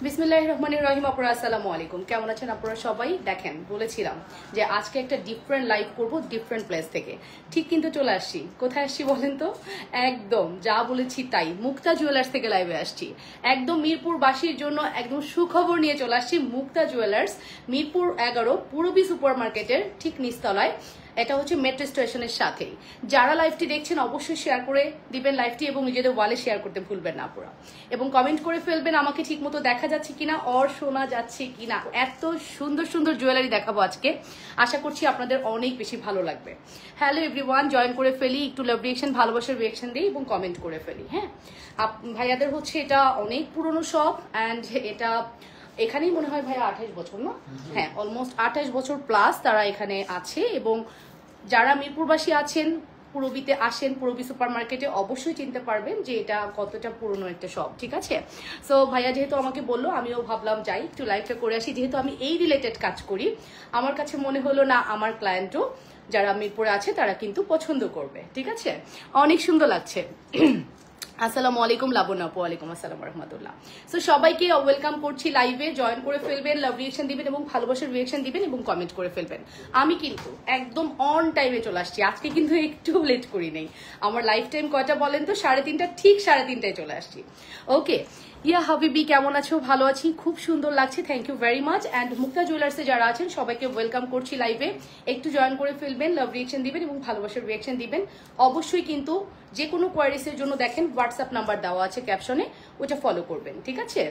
বিসমিল্লাহির রহমানির রহিম। আপুরা আসসালামু আলাইকুম, কেমন আছেন আপনারা সবাই? দেখেন, বলেছিলাম যে আজকে একটা ডিফারেন্ট লাইভ করব ডিফারেন্ট প্লেস থেকে। ঠিক কিন্তু চলে আসছি। কোথায় আসছি বলেন তো? একদম যা বলেছি তাই, মুক্তা জুয়েলার্স থেকে লাইভে আসছি। একদম মিরপুরবাসীর জন্য একদম সুখবর নিয়ে চলে আসছি। মুক্তা জুয়েলার্স, মিরপুর 11 পূরবী সুপার মার্কেটের ঠিক নিচতলায়। এটা হচ্ছে মেট্রো স্টেশনের সাথেই। যারা লাইভটি দেখছেন অবশ্যই শেয়ার করে দিবেন লাইভটি এবং নিজেদের ওয়ালে শেয়ার করতে ভুলবেন না আপুরা, এবং কমেন্ট করে ফেলবেন আমাকে ঠিক মতো দেখা যাচ্ছে কিনা, অর শোনা যাচ্ছে কিনা। এত সুন্দর সুন্দর জুয়েলারি দেখাবো আজকে, আশা করছি আপনাদের অনেক বেশি ভালো লাগবে। হ্যালো এভরিওয়ান, জয়েন করে ফেলি, একটু লাভ রিয়েকশন, ভালোবাসার রিয়েকশন দিই এবং কমেন্ট করে ফেলি। হ্যাঁ, ভাইয়াদের হচ্ছে এটা অনেক পুরনো শপ, অ্যান্ড এটা এখানেই মনে হয় ভাইয়া 28 বছর না? হ্যাঁ, অলমোস্ট 28 বছর প্লাস তারা এখানে আছে। এবং যারা মিরপুরবাসী আছেন, পূরবীতে আসেন, পূরবী সুপার মার্কেটে, অবশ্যই চিনতে পারবেন যে এটা কতটা পুরনো একটা শপ। ঠিক আছে, সো ভাইয়া যেহেতু আমাকে বললো, আমিও ভাবলাম যাই একটু লাইভটা করে আসি। যেহেতু আমি এই রিলেটেড কাজ করি, আমার কাছে মনে হলো না আমার ক্লায়েন্টও যারা মিরপুরে আছে তারা কিন্তু পছন্দ করবে। ঠিক আছে, অনেক সুন্দর লাগছে। আসসালামু আলাইকুম লাবণ্য আপু। ওয়ালাইকুম আসসালাম রহমতুল্লাহ। সো সবাইকে ওয়েলকাম করছি লাইভে। জয়েন করে ফেলবেন, লাভ রিয়েকশন দিবেন এবং ভালোবাসার রিয়েকশন দিবেন এবং কমেন্ট করে ফেলবেন। আমি কিন্তু একদম অন টাইমে চলে আসছি আজকে, কিন্তু একটু লেট করি নেই। আমার লাইফ টাইম কয়টা বলেন তো? 3:30, ঠিক 3:30টায় চলে আসছি। ওকে, ইয়া হাবিবি কেমন আছো? ভালো আছি, খুব সুন্দর লাগছে, thank you very much. And Mukta জুয়েলার্সে যারা আছেন সবাইকে ওয়েলকাম করছি লাইভে। একটু জয়েন করে ফেলবেন, লাভ রিয়েকশন দিবেন এবং ভালোবাসার রিয়েকশন দিবেন অবশ্যই। কিন্তু যে কোনো কোয়ারিসের জন্য দেখেন হোয়াটসঅ্যাপ নাম্বার দেওয়া আছে ক্যাপশনে, ওটা ফলো করবেন। ঠিক আছে,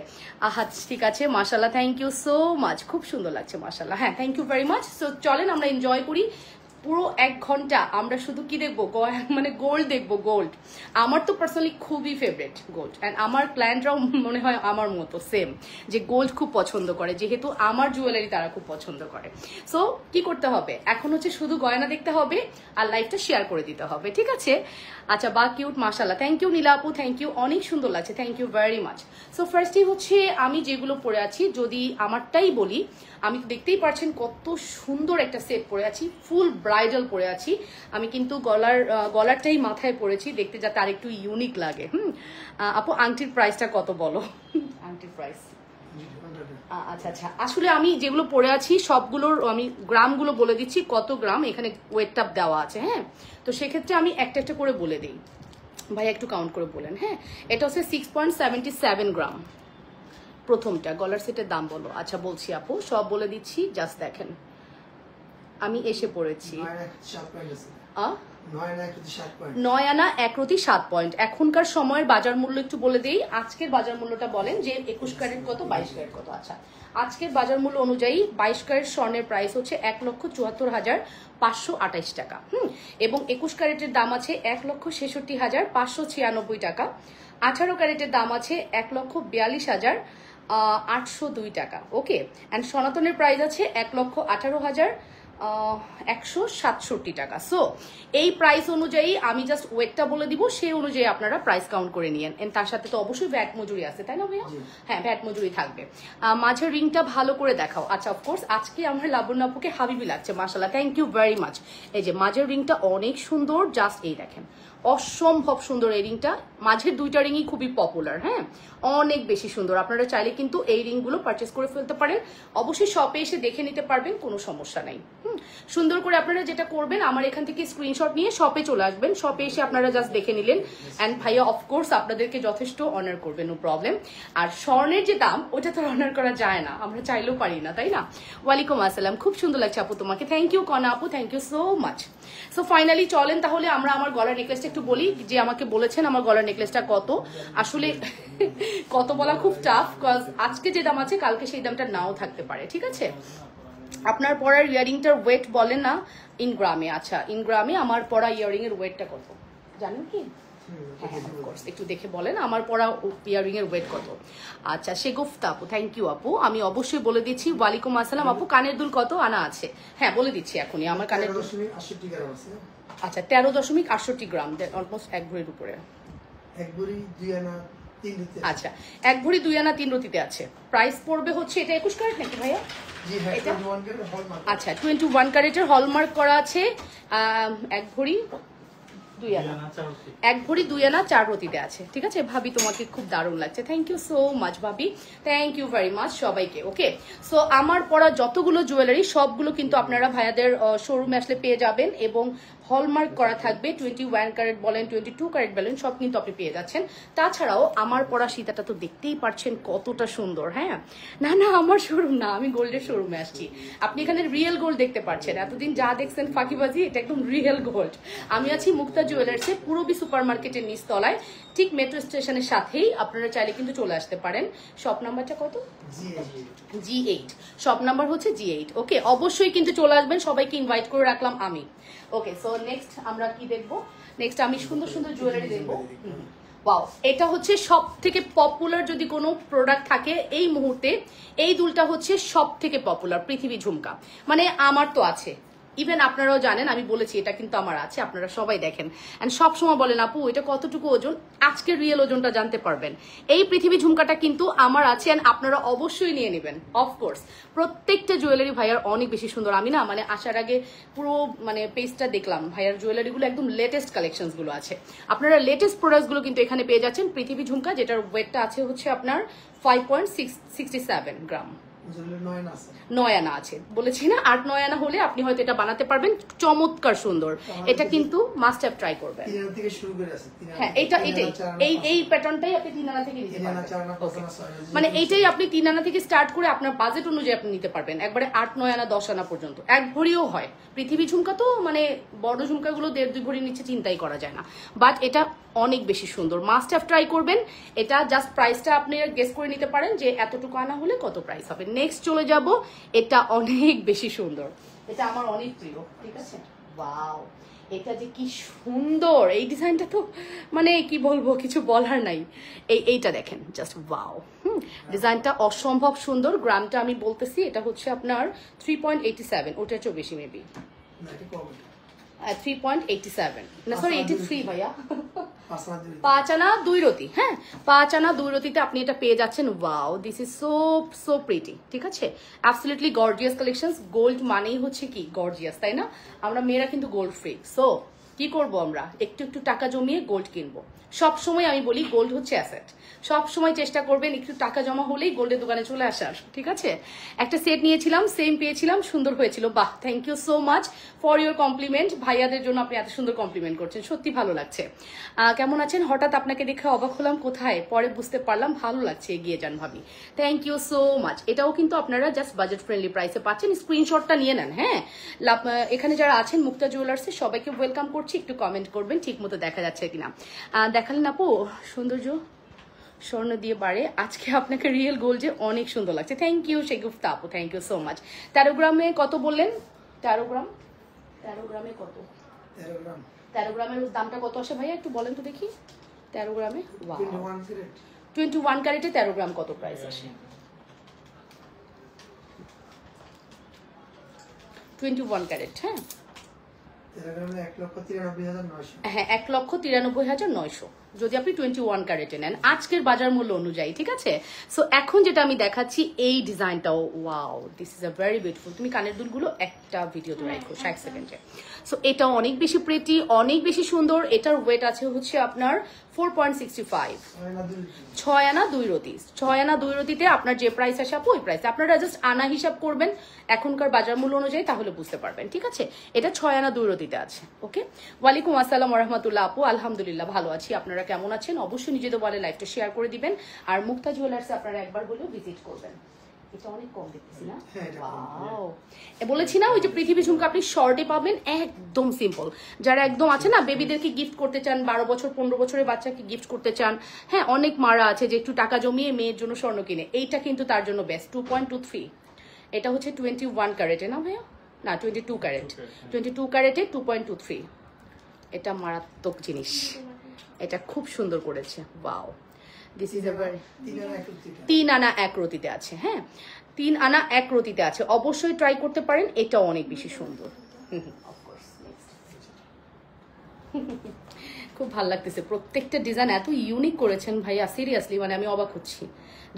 আহা ঠিক আছে, মাশাল্লাহ, থ্যাংক ইউ সো মাচ, খুব সুন্দর লাগছে মাশাল্লাহ। হ্যাঁ, thank you very much. So চলেন আমরা এনজয় করি পুরো 1 ঘন্টা। আমরা শুধু কি দেখবো? মানে গোল্ড দেখবো, গোল্ড। আমার তো পার্সোনালি খুবই ফেভারিট গোল্ড, অ্যান্ড আমার ক্লায়েন্টরাও মনে হয় আমার মতো সেম, যে গোল্ড খুব পছন্দ করে, যেহেতু আমার জুয়েলারি তারা খুব পছন্দ করে। সো কি করতে হবে এখন হচ্ছে শুধু গয়না দেখতে হবে আর লাইভটা শেয়ার করে দিতে হবে। ঠিক আছে, আচ্ছা, বা কিউট, মাশাল্লাহ, থ্যাংক ইউ নীলা আপু, থ্যাংক ইউ, অনেক সুন্দর লাগছে, thank you very much. So ফার্স্টই হচ্ছে আমি যেগুলো পরে আছি, যদি আমারটাই বলি, আমি তো দেখতেই পাচ্ছেন কত সুন্দর একটা সেট পরে আছি, ফুল ব্রাইডাল পরে আছি। আমি কিন্তু গলারটাই মাথায় পরেছি, দেখতে যাতে আর একটু ইউনিক লাগে। আপু আংটির প্রাইসটা কত বলো? আংটির প্রাইস আচ্ছা আচ্ছা, আসলে আমি যেগুলো পরে আছি সবগুলোর আমি গ্রামগুলো বলে দিচ্ছি, কত গ্রাম এখানে ওয়েটটা দেওয়া আছে। হ্যাঁ, তো সেক্ষেত্রে আমি একটা একটা করে বলে দিই। ভাই একটু কাউন্ট করে বলেন। হ্যাঁ, এটা হচ্ছে 6.77 গ্রাম প্রথমটা। গলার সেটের দাম বলো। আচ্ছা বলছি আপু, সব বলে দিচ্ছি, জাস্ট দেখেন। আমি এসে পড়েছি 9 আনা 1 রতি 7 পয়েন্ট। এখনকার সময়ের বাজার মূল্য একটু বলে দেই। আজকের বাজার মূল্যটা বলেন যে 21 ক্যারেট কত, 22 ক্যারেট কত। আচ্ছা, আজকের বাজার মূল্য অনুযায়ী 22 ক্যারেট স্বর্ণের প্রাইস হচ্ছে 1,74,528 টাকা। এবং 21 ক্যারেটের দাম আছে 1,66,596 টাকা। 18 ক্যারেটের দাম আছে 1,42,802 টাকা। ওকে, অ্যান্ড সনাতনের প্রাইস আছে 1,18,167 টাকা। সো এই প্রাইস অনুযায়ী আমি জাস্ট ওয়েটটা বলে দিব, সেই অনুযায়ী আপনারা প্রাইস কাউন্ট করে নিয়েন। এন্ড তার সাথে তো অবশ্যই ভ্যাট মজুরি আছে, তাই না ভাইয়া? হ্যাঁ, ভ্যাট মজুরি থাকবে। মাঝের রিংটা ভালো করে দেখাও। আচ্ছা, অফকোর্স আজকে আমার লাবণ্য আপুকে হাবিবি লাগছে, মাশাআল্লাহ, থ্যাংক ইউ ভেরি মাচ। এই যে মাঝের রিংটা অনেক সুন্দর, জাস্ট এই দেখেন, অসম্ভব সুন্দর এই রিংটা। মাঝের দুইটা রিংই খুবই পপুলার। হ্যাঁ, অনেক বেশি সুন্দর। আপনারা চাইলে কিন্তু এই রিংগুলো পারচেস করে ফেলতে পারেন, অবশ্যই শপে এসে দেখে নিতে পারবেন, কোনো সমস্যা নেই। সুন্দর করে আপনারা যেটা করবেন, আমার এখান থেকে স্ক্রিনশট নিয়ে শপে চলে আসবেন। শপে এসে আপনারা জাস্ট দেখে নিলেন, অ্যান্ড ভাইয়া অফকোর্স আপনাদেরকে যথেষ্ট অনার করবেন, নো প্রবলেম। আর স্বর্ণের যে দাম, ওটা তো অনার করা যায় না, আমরা চাইলেও পারি না, তাই না? ওয়ালাইকুম আসসালাম, খুব সুন্দর লাগছে আপু তোমাকে, থ্যাংক ইউ কনা আপু, thank you so much. So finally চলেন তাহলে আমরা আমার গলার নেকলেসটা একটু বলি, যে আমাকে বলেছেন আমার গলার নেকলেসটা কত। আসলে কত বলা খুব টাফ, কজ আজকে যে দাম আছে কালকে সেই দামটা নাও থাকতে পারে। ঠিক আছে, আপনার পরার ইয়ারিংটার ওয়েট বলেন না ইন গ্রামে। আচ্ছা, ইন গ্রামে আমার পরা ইয়ারিং এর ওয়েটটা কত জানেন কি? হ্যাঁ, অফকোর্স একটু দেখে বলেন আমার পরা ইয়ারিং এর ওয়েট কত। আচ্ছা, শেগুফতা আপু, থ্যাংক ইউ আপু, আমি অবশ্যই বলে দিচ্ছি। ওয়ালাইকুম আসসালাম আপু, কানের দুল কত আনা আছে? হ্যাঁ, বলে দিচ্ছি এখনই। আমার কানের দুল 13.68 গ্রাম আছে। আচ্ছা, 13.68 গ্রাম, অলমোস্ট 1 ভরির উপরে। 1 ভরি 2 আনা 3 রতি। আচ্ছা, 1 ভরি 2 আনা 3 রতিতে আছে। প্রাইস পড়বে হচ্ছে, এটা 21 ক্যারেট নাকি ভাইয়া? জি হ্যাঁ, 21 ক্যারেট হলমার্ক। আচ্ছা, 21 ক্যারেটের হলমার্ক করা আছে। 1 ভরি 2 আনা, 1 ভরি 2 আনা 4 রতিতে আছে। ঠিক আছে ভাবি, তোমাকে খুব দারুণ লাগছে, থ্যাংক ইউ সো মাচ ভাবি, থ্যাংক ইউ ভেরি মাচ সবাইকে। ওকে, সো আমার পরা যতগুলো জুয়েলারি সবগুলো কিন্তু আপনারা ভাইয়াদের শোরুমে আসলে পেয়ে যাবেন, এবং হলমার্ক করা থাকবে। 21 ক্যারেট বলেন, 22 ক্যারেট বলেন, সব কিন্তু আপনি পেয়ে যাচ্ছেন। তাছাড়াও আমার পরা সীতাটা তো দেখতেই পারছেন কতটা সুন্দর। হ্যাঁ, না না আমার শোরুম না, আমি গোল্ডের শোরুমে আসছি। আপনি এখানে রিয়েল গোল্ড দেখতে পাচ্ছেন, এতদিন যা দেখছেন ফাঁকিবাজি, এটা একদম রিয়েল গোল্ড। আমি আছি মুক্তা জুয়েলার্সে, পূরবী সুপার মার্কেটের নিচতলায়, ঠিক মেট্রো স্টেশনের সাথেই। আপনারা চাইলে কিন্তু চলে আসতে পারেন। শপ নাম্বারটা কত? G8, শপ নাম্বার হচ্ছে G8। ওকে, অবশ্যই কিন্তু চলে আসবেন, সবাইকে ইনভাইট করে রাখলাম আমি। ওকে, সো নেক্সট আমরা কি দেখবো? নেক্সট আমি সুন্দর সুন্দর জুয়েলারি দেখবো। ওয়াও, এটা হচ্ছে সব থেকে পপুলার যদি কোনো প্রোডাক্ট থাকে এই মুহূর্তে, এই দুলটা হচ্ছে সব থেকে পপুলার, পৃথিবী ঝুমকা। মানে আমার তো আছে, ইভেন আপনারাও জানেন, আমি বলেছি এটা কিন্তু আমার আছে, আপনারা সবাই দেখেন অ্যান্ড সবসময় বলেন আপু এটা কতটুকু ওজন, আজকে রিয়েল ওজনটা জানতে পারবেন। এই পৃথিবী ঝুমকাটা কিন্তু আমার আছে, অ্যান্ড আপনারা অবশ্যই নিয়ে নেবেন। অফকোর্স প্রত্যেকটা জুয়েলারি ভাইয়ার অনেক বেশি সুন্দর। আমি না মানে আসার আগে পুরো মানে পেজটা দেখলাম, ভাইয়ার জুয়েলারিগুলো একদম লেটেস্ট কালেকশনসগুলো আছে। আপনারা লেটেস্ট প্রোডাক্টসগুলো কিন্তু এখানে পেয়ে যাচ্ছেন। পৃথিবী ঝুমকা, যেটার ওয়েটটা আছে হচ্ছে আপনার 5.67 গ্রাম। 9 আনা আছে, বলেছি না 8-9 আনা হলে আপনি হয়তো এটা বানাতে পারবেন, চমৎকার সুন্দর। এটা কিন্তু মাস্ট হ্যাভ ট্রাই করবেন। হ্যাঁ, এটাই এই প্যাটার্নটাই আপনি 3 আনা থেকে নিতে পারবেন। মানে এইটাই আপনি 3 আনা থেকে স্টার্ট করে আপনার বাজেট অনুযায়ী আপনি নিতে পারবেন, একবারে 8-9 আনা 10 আনা পর্যন্ত। 1 ভরিও হয়। পৃথিবী ঝুমকা তো মানে বড় ঝুমকাগুলো 1.5-2 ভরির নিচে চিন্তাই করা যায় না, বাট এটা অনেক বেশি সুন্দর। মাস্ট হ্যাভ ট্রাই করবেন। এটা জাস্ট প্রাইসটা আপনি গেস করে নিতে পারেন যে এতটুকু আনা হলে কত প্রাইস হবে। নেক্সট চলে যাব, এটা অনেক বেশি সুন্দর, এটা আমার অনেক প্রিয়। ঠিক আছে, ওয়াও, এটা যে কি সুন্দর, এই ডিজাইনটা তো মানে কি বলবো, কিছু বলার নাই। এইটা দেখেন জাস্ট ওয়াও, ডিজাইনটা অসম্ভব সুন্দর। গ্রামটা আমি বলতেছি, এটা হচ্ছে আপনার 3.87, ওটা চেয়ে বেশি মেবি 3.87, না সরি 83 ভাইয়া। 5 আনা 2 রতি। হ্যাঁ, 5 আনা 2 রতিতে আপনি এটা পেয়ে যাচ্ছেন। Wow, this is so pretty. ঠিক আছে, অ্যাবসলিউটলি গর্জিয়াস কালেকশনস। গোল্ড মানেই হচ্ছে কি গর্জিয়াস, তাই না? আমরা মেয়েরা কিন্তু গোল্ড ফ্রি। সো কি করব, আমরা একটু একটু টাকা জমিয়ে গোল্ড কিনবো। সব সময় আমি বলি গোল্ড হচ্ছে অ্যাসেট। সব সময় চেষ্টা করবেন একটু টাকা জমা হলেই গোল্ডের দোকানে চলে আসার। ঠিক আছে, একটা সেট নিয়েছিলাম, সেম পেয়েছিলাম, সুন্দর হয়েছিল। বাহ, thank you so much for your compliment. ভাইয়াদের জন্য আপনি এত সুন্দর কমপ্লিমেন্ট করছেন, সত্যি ভালো লাগছে। কেমন আছেন? হঠাৎ আপনাকে দেখে অবাক হলাম, কোথায় পরে বুঝতে পারলাম, ভালো লাগছে, এগিয়ে যান ভাবি, থ্যাংক ইউ সো মাচ। এটাও কিন্তু আপনারা জাস্ট বাজেট ফ্রেন্ডলি প্রাইসে পাচ্ছেন, স্ক্রিনশটটা নিয়ে নেন। হ্যাঁ, এখানে যারা আছেন মুক্তা জুয়েলার্সে সবাইকে ওয়েলকাম করছি। একটু কমেন্ট করবেন ঠিক মতো দেখা যাচ্ছে কিনা। দেখালেন আপু সৌন্দর্য স্বর্ণ দিয়ে বাড়ে, আজকে আপনাকে রিয়েল গোল্ড যে অনেক সুন্দর লাগছে, থ্যাংক ইউ শেগুফতা আপু, থ্যাংক ইউ সো মাচ। 13 গ্রামে কত বললেন? 13 গ্রামে কত? 13 গ্রামের দামটা কত আসে ভাইয়া, একটু বলেন তো দেখি। 13 গ্রামে 21 ক্যারেটে 13 গ্রাম কত প্রাইস আসে? 21 ক্যারেট। হ্যাঁ, 1,93,900। যদি আপনি 21 ক্যারেটে নেন আজকের বাজার মূল্য অনুযায়ী। ঠিক আছে, সো এখন যেটা আমি দেখাচ্ছি এই ডিজাইনটাও wow, this is a very beautiful. তুমি কানের দুলগুলো একটা ভিডিওতে রাখো 60 সেকেন্ডে। সো এটাও অনেক বেশি প্রিটি, অনেক বেশি সুন্দর। এটার ওয়েট আছে হচ্ছে আপনার 4.65, 6 আনা 2 রতি। 6 আনা 2 রতিতে আপনার যে প্রাইস আসে আপু ওই প্রাইস, আপনারা জাস্ট আনা হিসাব করবেন এখনকার বাজার মূল্য অনুযায়ী, তাহলে বুঝতে পারবেন। ঠিক আছে, এটা 6 আনা 2 রতিতে আছে। ওকে, ওয়ালাইকুম আসসালাম রহমতুল্লাহ আপু, আলহামদুলিল্লাহ ভালো আছি। আপনারা কেমন আছেন? অবশ্যই নিজেদের বলে লাইভটা শেয়ার করে দিবেন, আর মুক্তা জুয়েলার্সে আপনারা একবার হলেও ভিজিট করবেন। এটা অনেক কম দেখতেছি না? ওয়াও, বলেছি না ওই যে পৃথিবী ঝুমকা আপনি শর্টে পাবেন, একদম সিম্পল। যারা একদম আছে না বেবিদেরকে গিফট করতে চান, 12 বছর 15 বছরের বাচ্চাকে গিফট করতে চান, হ্যাঁ অনেক মারা আছে যে একটু টাকা জমিয়ে মেয়ের জন্য স্বর্ণ কিনে, এইটা কিন্তু তার জন্য বেস্ট। 2.23, এটা হচ্ছে 21 ক্যারেটে না ভাইয়া, না 22 ক্যারেট। 22 ক্যারেটে 2.23, এটা মারাত্মক জিনিস, এটা খুব সুন্দর করেছে। Wow, this is a very 3 আনা 1 রতিতে আছে। হ্যাঁ, 3 আনা 1 রতিতে আছে, অবশ্যই ট্রাই করতে পারেন, এটাও অনেক বেশি সুন্দর। খুব ভালো লাগতেছে, প্রত্যেকটা ডিজাইন এত ইউনিক করেছেন ভাইয়া, সিরিয়াসলি মানে আমি অবাক হচ্ছি।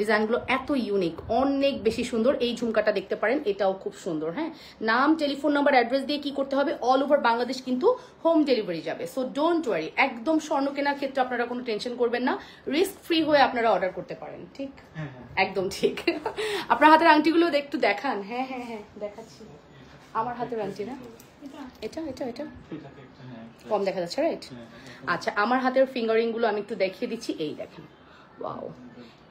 ডিজাইনগুলো এত ইউনিক, অনেক বেশি সুন্দর। এই ঝুমকাটা দেখতে পারেন, এটাও খুব সুন্দর। হ্যাঁ, নাম, টেলিফোন নাম্বার, অ্যাড্রেস দিয়ে কি করতে হবে, অল ওভার বাংলাদেশ কিন্তু হোম ডেলিভারি যাবে। সো ডোন্ট ওয়ারি, একদম স্বর্ণ কেনার ক্ষেত্রে আপনারা কোনো টেনশন করবেন না, রিস্ক ফ্রি হয়ে আপনারা অর্ডার করতে পারেন। ঠিক, একদম ঠিক। আপনার হাতের আংটিগুলো একটু দেখান। হ্যাঁ হ্যাঁ হ্যাঁ, দেখাচ্ছি। আমার হাতের আংটি না এটা, এটা এটা কম দেখা যাচ্ছে, রাইট? আচ্ছা, আমার হাতের ফিঙ্গারিং গুলো আমি একটু দেখিয়ে দিচ্ছি। এই দেখেন, ওয়াও,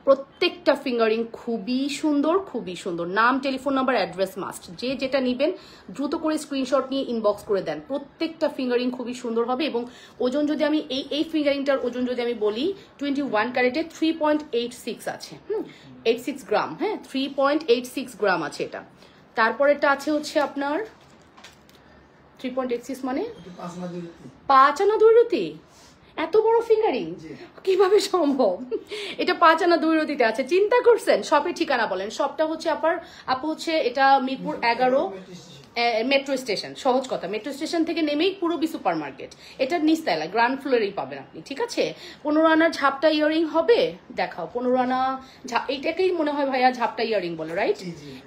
প্রত্যেকটা ফিঙ্গারিং খুবই সুন্দর, খুবই সুন্দর। নাম, টেলিফোন নাম্বার, অ্যাড্রেস মাস্ট। যে যেটা নেবেন দ্রুত করে স্ক্রিনশট নিয়ে ইনবক্স করে দেন। প্রত্যেকটা ফিঙ্গারিং খুবই সুন্দর হবে। এবং ওজন যদি আমি এই ফিঙ্গারিংটার ওজন যদি আমি বলি, 21 ক্যারেটে 3.86 আছে, 86 গ্রাম। হ্যাঁ, 3.86 গ্রাম আছে এটা। তারপরেটা আছে হচ্ছে আপনার 3.86 মানে 5 আনা 2 রুটি। এত বড় ফিঙ্গারিং কিভাবে সম্ভব? এটা 5 আনা 2 রুটিতে আছে, চিন্তা করছেন? শপের ঠিকানা বলেন। শপটা হচ্ছে আপু হচ্ছে এটা মিরপুর 11 মেট্রো স্টেশন। সহজ কথা, মেট্রো স্টেশন থেকে নেমেই পূরবী সুপার মার্কেট, এটার নিচতলা গ্রাউন্ড ফ্লোরেই পাবেন আপনি। ঠিক আছে, 15 আনার ঝাপটা ইয়ারিং হবে, দেখাও। 15 আনা এইটাকেই মনে হয় ভাইয়া ঝাপটা ইয়ারিং বলে, রাইট?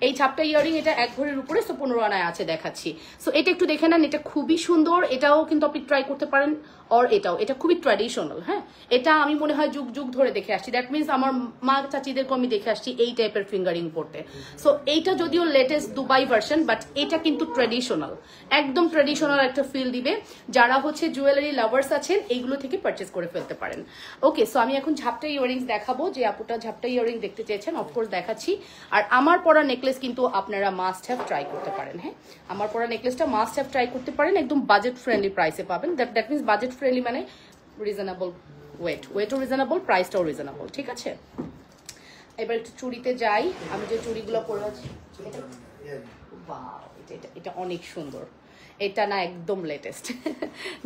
এই ঝাপটা ইয়ারিং এটা 1 ভরির উপরে, সো 15 আনায় আছে, দেখাচ্ছি। সো এটা একটু দেখে নেন, এটা খুবই সুন্দর। এটাও কিন্তু আপনি ট্রাই করতে পারেন। আর এটা খুবই ট্র্যাডিশনাল। হ্যাঁ, এটা আমি মনে হয় যুগ যুগ ধরে দেখে আসছি। দ্যাট মিনস আমার মা চাচিদেরকে আমি দেখে আসছি এই টাইপের ফিঙ্গারিং পড়তে। সো এইটা যদিও লেটেস্ট দুবাই ভার্সন, বাট এটা কিন্তু ট্র্যাডিশনাল, একদম ট্র্যাডিশনাল একটা ফিল দিবে। যারা হচ্ছে জুয়েলারি লাভার্স আছেন, এইগুলো থেকে পারচেস করে ফেলতে পারেন। ওকে, সো আমি এখন ঝাপটা ইয়ারিংস দেখাবো। যে আপুটা ঝাপটা ইয়ারিং দেখতে চেয়েছেন, অফকোর্স দেখাচ্ছি। আর আমার পরা নেকলেস কিন্তু আপনারা মাস্ট হ্যাভ ট্রাই করতে পারেন। হ্যাঁ, আমার পরা নেকলেসটা মাস্ট হ্যাভ ট্রাই করতে পারেন, একদম বাজেট ফ্রেন্ডলি প্রাইসে পাবেন। দ্যাট মিনস বাজেট ফ্রেন্ডলি মানে রিজনেবল, ওয়েটও রিজনেবল, প্রাইসটাও রিজনেবল। ঠিক আছে, এবার একটু চুড়িতে যাই। আমি যে চুড়িগুলো পরে আছি, এটা অনেক সুন্দর। এটা না একদম লেটেস্ট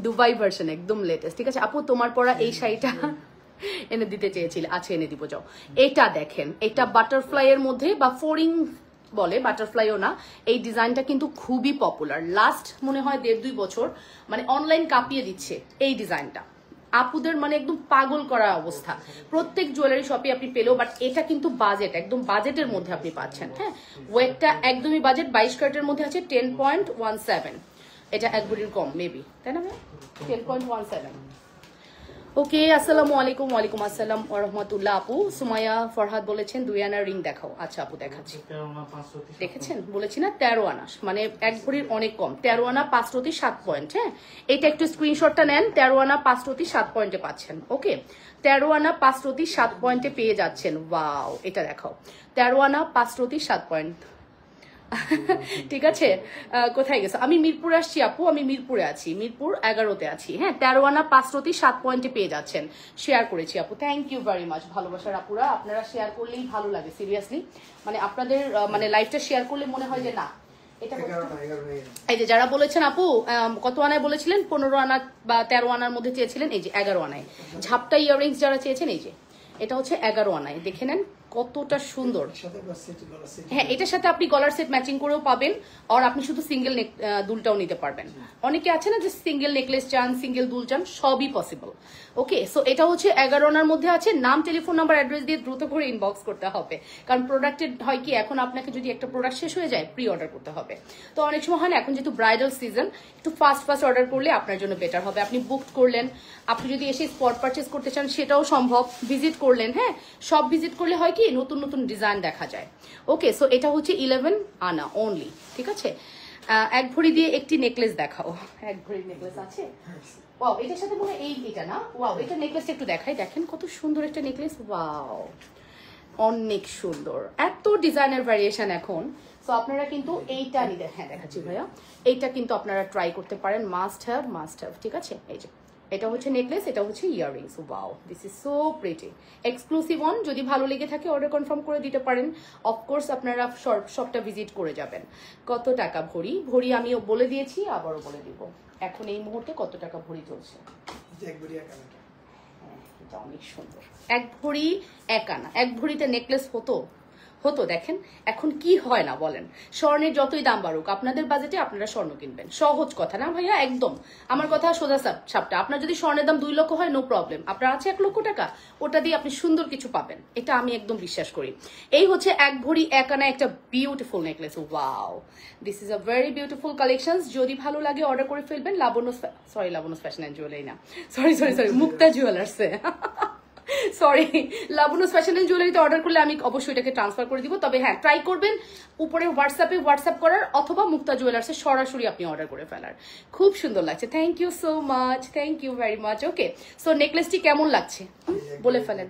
দুবাই ভার্সন, একদম লেটেস্ট। ঠিক আছে আপু, তোমার পরা এই শাড়িটা এনে দিতে চেয়েছিলে, আচ্ছা এনে দিব, যাও। এটা দেখেন, এটা বাটারফ্লাই এর মধ্যে বা ফোরিং বলে, বাটারফ্লাইও না। এই ডিজাইনটা কিন্তু খুবই পপুলার, লাস্ট মনে হয় 1.5-2 বছর মানে অনলাইন কাঁপিয়ে দিচ্ছে এই ডিজাইনটা। আপুদের মানে একদম পাগল করা অবস্থা, প্রত্যেক জুয়েলারি শপে আপনি পেলেও। বাট এটা কিন্তু বাজেট, একদম বাজেটের মধ্যে আপনি পাচ্ছেন। হ্যাঁ, ওয়েটটা একদমই বাজেট, 22 ক্যারেটের মধ্যে আছে, 10.17। এটা 1 ভরির কম মেবি, তাই না? 10.17। ওকে, আসসালামু আলাইকুম। ওয়ালাইকুম আসসালাম ওয়া রাহমাতুল্লাহ। আপু সুমাইয়া ফরহাদ বলেছেন 2 আনার রিং দেখাও। আচ্ছা আপু, দেখাচ্ছি। দেখেছেন, বলেছি না 13 আনা মানে 1 ভরির অনেক কম। 13 আনা 5 রতি 7 পয়েন্ট। হ্যাঁ, এটা একটু স্ক্রিনশটটা নেন। 13 আনা 5 রতি 7 পয়েন্টে পাচ্ছেন। ওকে, 13 আনা 5 রতি 7 পয়েন্টে পেয়ে যাচ্ছেন। ওয়াও, এটা দেখাও। 13 আনা 5 রতি 7 পয়েন্ট। ঠিক আছে, কোথায় গেছো? আমি মিরপুরে আসছি আপু, আমি মিরপুরে আছি, মিরপুর 11তে আছি। হ্যাঁ, 13 আনা 5 রতি 7 পয়েন্টে পেয়ে যাচ্ছেন। শেয়ার করেছি আপু, থ্যাংক ইউ ভেরি মাচ। ভালোবাসার আপুরা, আপনারা শেয়ার করলেই ভালো লাগে, সিরিয়াসলি। মানে আপনাদের মানে লাইভটা শেয়ার করলে মনে হয় যে না এটা। এই যে যারা বলেছেন আপু কত আনায় বলেছিলেন, 15 আনা বা 13 আনার মধ্যে চেয়েছিলেন, এই যে 11 আনায় ঝাপটা ইয়াররিংস যারা চেয়েছেন, এই যে এটা হচ্ছে 11 আনায়। দেখে নেন কতটা সুন্দর। হ্যাঁ, এটার সাথে আপনি গলার সেট ম্যাচিং করেও পাবেন, আর আপনি শুধু সিঙ্গেল দুলটাও নিতে পারবেন। অনেকে আছে না যে সিঙ্গেল নেকলেস চান, সিঙ্গেল দুল চান, সবই পসিবল। ওকে, সো এটা হচ্ছে 11 আনার মধ্যে আছে। নাম, টেলিফোন নাম্বার, অ্যাড্রেস দিয়ে দ্রুত করে ইনবক্স করতে হবে, কারণ প্রোডাক্টের হয় কি, এখন আপনাকে যদি একটা প্রোডাক্ট শেষ হয়ে যায় প্রি অর্ডার করতে হবে। তো অনেক সময় হয় না, এখন যেহেতু ব্রাইডাল সিজন, একটু ফাস্ট অর্ডার করলে আপনার জন্য বেটার হবে। আপনি বুকড করলেন, আপনি যদি এসে স্পট পারচেস করতে চান সেটাও সম্ভব, ভিজিট করলেন। হ্যাঁ, সব ভিজিট করলে হয় কি, নতুন নতুন ডিজাইন দেখা যায়। ওকে, সো এটা হচ্ছে 11 আনা অনলি। ঠিক আছে, 1 ভরি দিয়ে একটি নেকলেস দেখাও। 1 ভরির নেকলেস আছে। ওয়াও, এটার সাথে মনে হয় এটা না। ওয়াও, এটা নেকলেসটা একটু দেখাই, দেখেন কত সুন্দর একটা নেকলেস। ওয়াও, অনেক সুন্দর, এত ডিজাইনের ভ্যারিয়েশন এখন। সো আপনারা কিন্তু এইটা নিতে, হ্যাঁ দেখাচ্ছি ভাইয়া, এইটা কিন্তু আপনারা ট্রাই করতে পারেন, মাস্ট হ্যাভ। ঠিক আছে, এই যে এটা হচ্ছে নেকলেস, এটা হচ্ছে earrings. Wow, this is so pretty, exclusive on. যদি ভালো লেগে থাকে অর্ডার কনফার্ম করে দিতে পারেন। অফকোর্স আপনারা শপটা ভিজিট করে যাবেন। কত টাকা ভরি? ভরি আমিও বলে দিয়েছি, আবারও বলে দিব। এখন এই মুহূর্তে কত টাকা ভরি চলছে? এটা অনেক সুন্দর, 1 ভরি 1 আনা। 1 ভরিতে নেকলেস হতো, হতো দেখেন এখন কি হয় না বলেন, স্বর্ণের যতই দাম বাড়ুক আপনাদের বাজেটে আপনারা স্বর্ণ কিনবেন, সহজ কথা না ভাইয়া একদম। আমার কথা সোজা সাপটা, আপনার যদি স্বর্ণের দাম 2 লক্ষ হয় নো প্রবলেম, আপনার আছে 1 লক্ষ টাকা, ওটা দিয়ে আপনি সুন্দর কিছু পাবেন, এটা আমি একদম বিশ্বাস করি। এই হচ্ছে 1 ভরি 1 আনা একটা beautiful necklace, wow this is a very beautiful collection. যদি ভালো লাগে অর্ডার করে ফেলবেন। লাবণ্য ফ্যাশন অ্যান্ড জুয়েলারি না, সরি মুক্তা জুয়েলার্সে সরি, লাবণ্য ফ্যাশন এন্ড জুয়েলারিতে অর্ডার করলে আমি অবশ্যই এটাকে ট্রান্সফার করে দিব। তবে হ্যাঁ ট্রাই করবেন উপরে হোয়াটসঅ্যাপ করার, অথবা মুক্তা জুয়েলার্সে সরাসরি আপনি অর্ডার করে ফেলার। খুব সুন্দর লাগছে, thank you so much, thank you very much. Okay, so নেকলেসটি কেমন লাগছে বলে ফেলেন।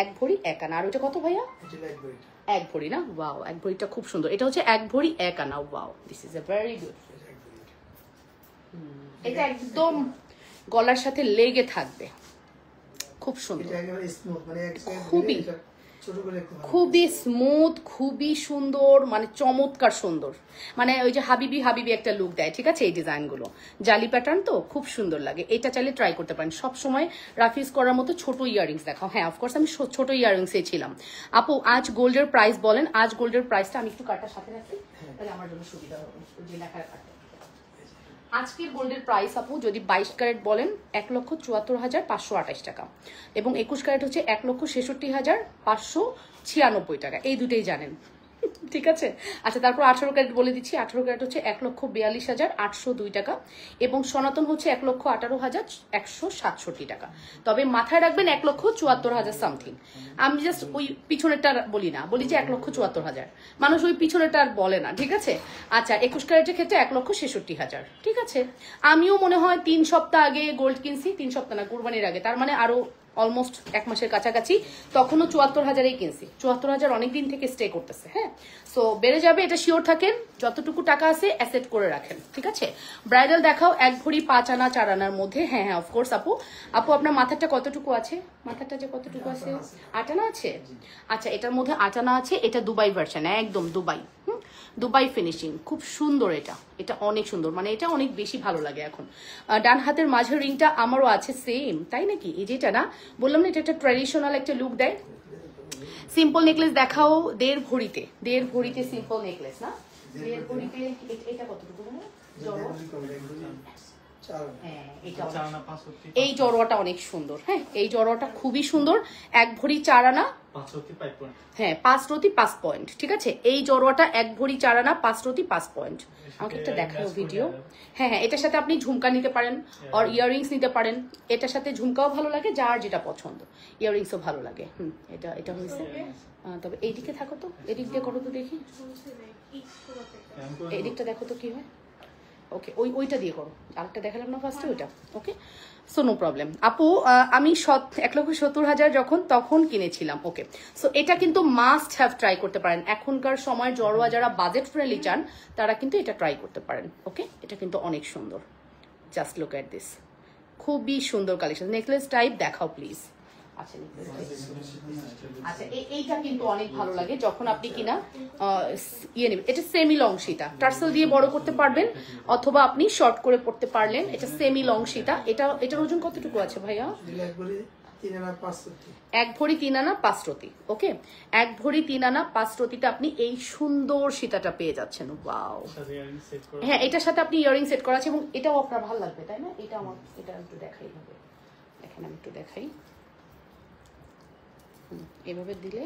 1 ভরি 1 আনা, আর ওটা কত ভাইয়া? 1 ভরি না, ওয়াও 1 ভরিটা খুব সুন্দর। এটা হচ্ছে 1 ভরি 1 আনা, wow this is a very good. এটা একদম গলার সাথে লেগে থাকবে, খুব সুন্দর, খুবই স্মুথ, খুবই সুন্দর, মানে চমৎকার সুন্দর, মানে ওই যে হাবিবি একটা লুক দেয়। ঠিক আছে, এই ডিজাইনগুলো জালি প্যাটার্ন তো খুব সুন্দর লাগে। এটা চাইলে ট্রাই করতে পারেন। সবসময় রাফিজ করার মতো ছোট ইয়ারিংস দেখাও। হ্যাঁ অফকোর্স আমি ছোট ইয়ারিংসে ছিলাম। আপু আজ গোল্ডের প্রাইস বলেন। আজ গোল্ডের প্রাইসটা আমি একটু কাটার সাথে রাখি, তাহলে আমার জন্য সুবিধা হবে যে লেখার কাটতে। আজকের গোল্ডের প্রাইস আপু যদি 22 ক্যারেট বলেন 1,74,528 টাকা, এবং 21 ক্যারেট হচ্ছে 1,66,596 টাকা। এই দুটোই জানেন, ঠিক আছে। আচ্ছা তারপর 18 ক্যারেট বলে দিচ্ছি। 18 ক্যারেট হচ্ছে 1,42,802 টাকা, এবং সনাতন হচ্ছে 1,18,167 টাকা। তবে মাথায় রাখবেন 1,74,000 সামথিং। আমি জাস্ট ওই পিছনেরটা বলি না, বলি যে 1,74,000, মানুষ ওই পিছনেরটা আর বলে না, ঠিক আছে। আচ্ছা 21 ক্যারেটের ক্ষেত্রে 1,66,000, ঠিক আছে। আমিও মনে হয় 3 সপ্তাহ আগে গোল্ড কিনছি, 3 সপ্তাহ না কুরবানির আগে, তার মানে আরো অলমোস্ট 1 মাসের কাছাকাছি, তখনও 74,000-এই কিনছি। 74,000 অনেকদিন থেকে স্টে করতেছে। হ্যাঁ, সো বেড়ে যাবে এটা শিওর থাকেন। যতটুকু টাকা আছে অ্যাসেট করে রাখেন, ঠিক আছে। ব্রাইডাল দেখাও 1 ভরি 5 আনা 4 আনার মধ্যে। হ্যাঁ হ্যাঁ অফকোর্স আপু আপনার মাথাটা কতটুকু আছে? মাথাটা যে কতটুকু আছে? 8 আনা আছে। আচ্ছা এটার মধ্যে 8 আনা আছে। এটা দুবাই ভার্সন, একদম দুবাই, দুবাই ফিনিশিং, খুব সুন্দর। এটা অনেক সুন্দর, মানে এটা অনেক বেশি ভালো লাগে এখন। ডান হাতের মাঝের রিংটা আমারও আছে সেম, তাই নাকি? এই যেটা না বললাম না, এটা একটা ট্র্যাডিশনাল একটা লুক দেয়। সিম্পল নেকলেস দেখাও 1.5 ভরিতে, 1.5 ভরিতে সিম্পল নেকলেস না, 1.5 ভরিতে। এটা কতটুকু? এই জড়োয়াটা অনেক সুন্দর। হ্যাঁ এই জড়োয়াটা খুবই সুন্দর। 1 ভরি 4 আনা, হ্যাঁ 5 রতি 5 পয়েন্ট, ঠিক আছে। এই জড়োয়াটা 1 ভরি 4 আনা 5 রতি 5 পয়েন্ট। আমাকে একটা দেখাও ভিডিও। হ্যাঁ হ্যাঁ এটার সাথে আপনি ঝুমকা নিতে পারেন, আর ইয়াররিংস নিতে পারেন। এটার সাথে ঝুমকাও ভালো লাগে, যার যেটা পছন্দ, ইয়াররিংসও ভালো লাগে। এটা হয়েছে। তবে এইদিকে থাকো তো, এদিক দিয়ে করো তো দেখি, এদিকটা দেখো তো কি হয়। ওকে ওইটা দিয়ে করো, আরেকটা দেখালাম না ফার্স্টে, ওইটা। ওকে সো নো প্রবলেম আপু। আমি 1,70,000 তখন কিনেছিলাম। ওকে সো এটা কিন্তু মাস্ট হ্যাভ ট্রাই করতে পারেন। এখনকার সময় জড়োয়া যারা বাজেট ফ্রেন্ডলি চান তারা কিন্তু এটা ট্রাই করতে পারেন। ওকে এটা কিন্তু অনেক সুন্দর, জাস্ট লুক এট দিস, খুবই সুন্দর কালেকশন। নেকলেস টাইপ দেখাও প্লিজ। আচ্ছা আচ্ছা এইটা কিন্তু অনেক ভালো লাগে যখন আপনি কিনা ইয়ে নেবেন। এটা সেমি লং সীতা, টার্সেল দিয়ে বড় করতে পারবেন, অথবা আপনি শর্ট করে পড়তে পারলেন। এটা সেমি লং সীতা। এটার ওজন কতটুকু আছে ভাইয়া? 1 ভরি 3 আনা 5 রতি। ওকে 1 ভরি 3 আনা 5 রতিতে আপনি এই সুন্দর সীতাটা পেয়ে যাচ্ছেন। ওয়াও, হ্যাঁ এটার সাথে আপনি ইয়ারিং সেট করা আছে, এবং এটাও আপনার ভালো লাগবে, তাই না? এটা একটু দেখাই হবে, দেখেন আমি একটু দেখাই। এভাবে দিলে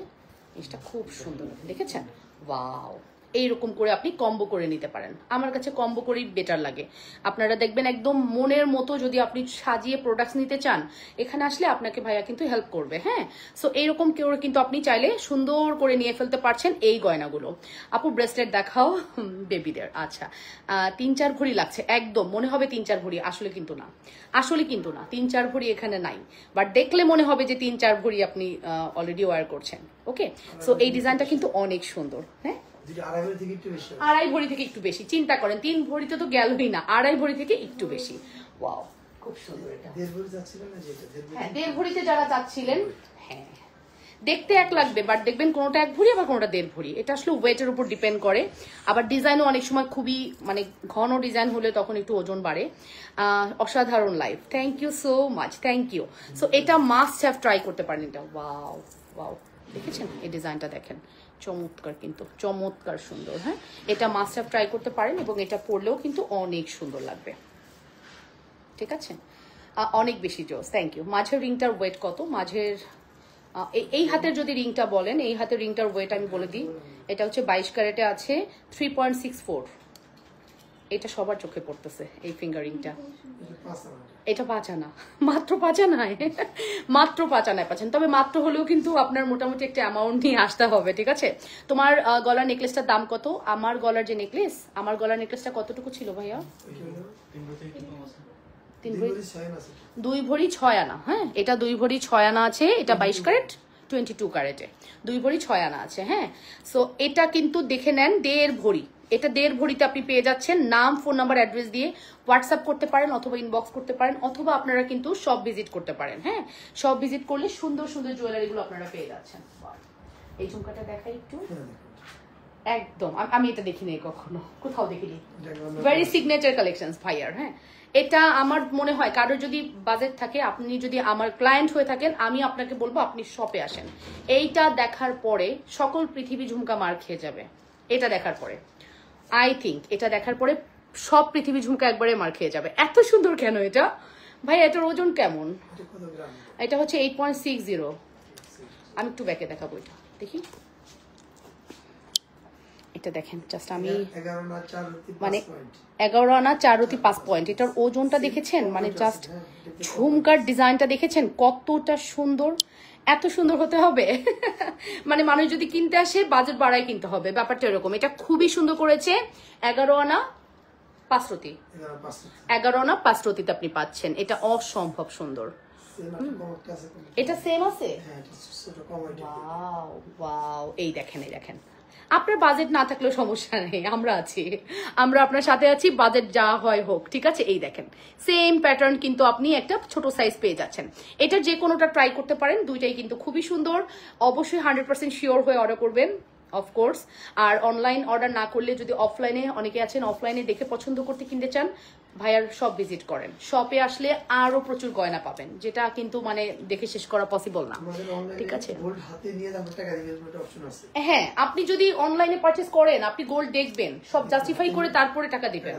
জিনিসটা খুব সুন্দর, দেখেছেন? ওয়াও, এইরকম করে আপনি কম্বো করে নিতে পারেন। আমার কাছে কম্বো করেই বেটার লাগে। আপনারা দেখবেন একদম মনের মতো যদি আপনি সাজিয়ে প্রোডাক্টস নিতে চান, এখানে আসলে আপনাকে ভাইয়া কিন্তু হেল্প করবে। হ্যাঁ সো এইরকম কেউ কিন্তু আপনি চাইলে সুন্দর করে নিয়ে ফেলতে পারছেন এই গয়নাগুলো। আপু ব্রেসলেট দেখাও বেবিদের। আচ্ছা 3-4 ভরি লাগছে, একদম মনে হবে 3-4 ভরি, আসলে কিন্তু না, 3-4 ভরি এখানে নাই, বাট দেখলে মনে হবে যে 3-4 ভরি আপনি অলরেডি ওয়্যার করছেন। ওকে সো এই ডিজাইনটা কিন্তু অনেক সুন্দর। হ্যাঁ 2.5 ভরি থেকে একটু বেশি, চিন্তা করেন 3 ভরিতে তো গেলই না, 2.5 ভরি থেকে একটু বেশি। ওয়াও খুব সুন্দর। এটা 1.5 ভরিতে যারা যাচ্ছিলেন, হ্যাঁ দেখতে 1 লাগবে, বাট দেখবেন কোনোটা 1 ভরি আবার কোনোটা 1.5 ভরি। এটা আসলে ওয়েটের উপর ডিপেন্ড করে। আবার ডিজাইনও অনেক সময় খুবই মানে ঘন ডিজাইন হলে তখন একটু ওজন বাড়ে। অসাধারণ life, thank you so much, thank you. So এটা মাস্ট হ্যাভ ট্রাই করতে পারেন এটা। ওয়াও ওয়াও দেখেছেন এই ডিজাইনটা দেখেন, চমৎকার কিন্তু চমৎকার সুন্দর। হ্যাঁ, এটা মাস্ট হ্যাভ ট্রাই করতে পারেন এবং এটা পরলেও কিন্তু অনেক সুন্দর লাগবে। ঠিক আছে, অনেক বেশি জোস। Thank you. মাঝের রিংটার ওয়েট কত? মাঝের এই হাতের যদি রিংটা বলেন, এই হাতের রিংটার ওয়েট আমি বলে দিই, এটা হচ্ছে 22 ক্যারেটে আছে 3.64। এটা সবার চোখে পড়তেছে এই ফিঙ্গারিংটা। এটা 5 আনা, মাত্র 5 আনায়, মাত্র 5 আনায় পাচ্ছেন। তবে মাত্র হলেও কিন্তু আপনার মোটামুটি একটা অ্যামাউন্ট নিয়ে আসতে হবে। ঠিক আছে, তোমার গলার নেকলেসটার দাম কত? আমার গলার যে নেকলেস, আমার গলার নেকলেসটা কতটুকু ছিল ভাইয়া? 2 ভরি 6 আনা। হ্যাঁ, এটা 2 ভরি 6 আনা আছে। এটা 22 ক্যারেট 22 ক্যারেটে 2 ভরি 6 আনা আছে। হ্যাঁ, সো এটা কিন্তু দেখে নেন 1.5 ভরি। এটা 1.5 ভরিতে আপনি পেয়ে যাচ্ছেন। নাম, ফোন নাম্বার, অ্যাড্রেস দিয়ে হোয়াটসঅ্যাপ করতে পারেন অথবা ইনবক্স করতে পারেন, অথবা আপনারা কিন্তু শপ ভিজিট করতে পারেন। হ্যাঁ, শপ ভিজিট করলে সুন্দর সুন্দর জুয়েলারিগুলো আপনারা পেয়ে যাচ্ছেন। এই ঝুমকাটা দেখাই একটু। একদম আমি এটা দেখিনি কখনো, কোথাও দেখিনি। ভেরি সিগনেচার কালেকশনস ভাইয়ার। হ্যাঁ, এটা আমার মনে হয় কারোর যদি বাজেট থাকে, আপনি যদি আমার ক্লায়েন্ট হয়ে থাকেন, আমি আপনাকে বলবো আপনি শপে আসেন। এইটা দেখার পরে সকল পৃথিবী ঝুমকা মার খেয়ে যাবে। এটা দেখার পরে আই থিঙ্ক এটা দেখার পরে সব পৃথিবী ঝুমকা একবারে মার খেয়ে যাবে। এত সুন্দর কেন এটা ভাই? এটার ওজন কেমন? এটা হচ্ছে 8.60। আমি একটু ব্যাকে দেখাবো, এটা দেখি। এটা দেখেন জাস্ট, আমি মানে 11 আনা 4 রতি 5 পয়েন্ট। এটার ওজনটা দেখেছেন? মানে জাস্ট ঝুমকার ডিজাইনটা দেখেছেন কতটা সুন্দর? এত সুন্দর হতে হবে মানে মানুষ যদি কিনতে আসে বাজেট বাড়ায় কিনতে হবে, ব্যাপারটা এরকম। এটা খুবই সুন্দর করেছে। 11 আনা 5 রতি, 11 আনা 5 রতিতে আপনি পাচ্ছেন। এটা অসম্ভব সুন্দর। এটা সেম আছে। ওয়াও ওয়াও, এই দেখেন, এই দেখেন। আপনার বাজেট না থাকলেও সমস্যা নেই, আমরা আছি, আমরা আপনার সাথে আছি। বাজেট যা হয় হোক, ঠিক আছে। এই দেখেন সেম প্যাটার্ন কিন্তু আপনি একটা ছোট সাইজ পেয়ে যাচ্ছেন। এটা যে কোনোটা ট্রাই করতে পারেন, দুইটাই কিন্তু খুবই সুন্দর। অবশ্যই 100% শিওর হয়ে অর্ডার করবেন অফকোর্স। আর অনলাইন অর্ডার না করলে যদি অফলাইনে, অনেকে আছেন অফলাইনে দেখে পছন্দ করতে কিনতে চান, ভাইয়ার শপ ভিজিট করেন। শপে আসলে আরো প্রচুর গয়না পাবেন, যেটা কিন্তু মানে দেখে শেষ করা পসিবল না। ঠিক আছে, হ্যাঁ, আপনি যদি অনলাইনে পারচেজ করেন, আপনি গোল্ড দেখবেন, সব জাস্টিফাই করে তারপরে টাকা দিবেন,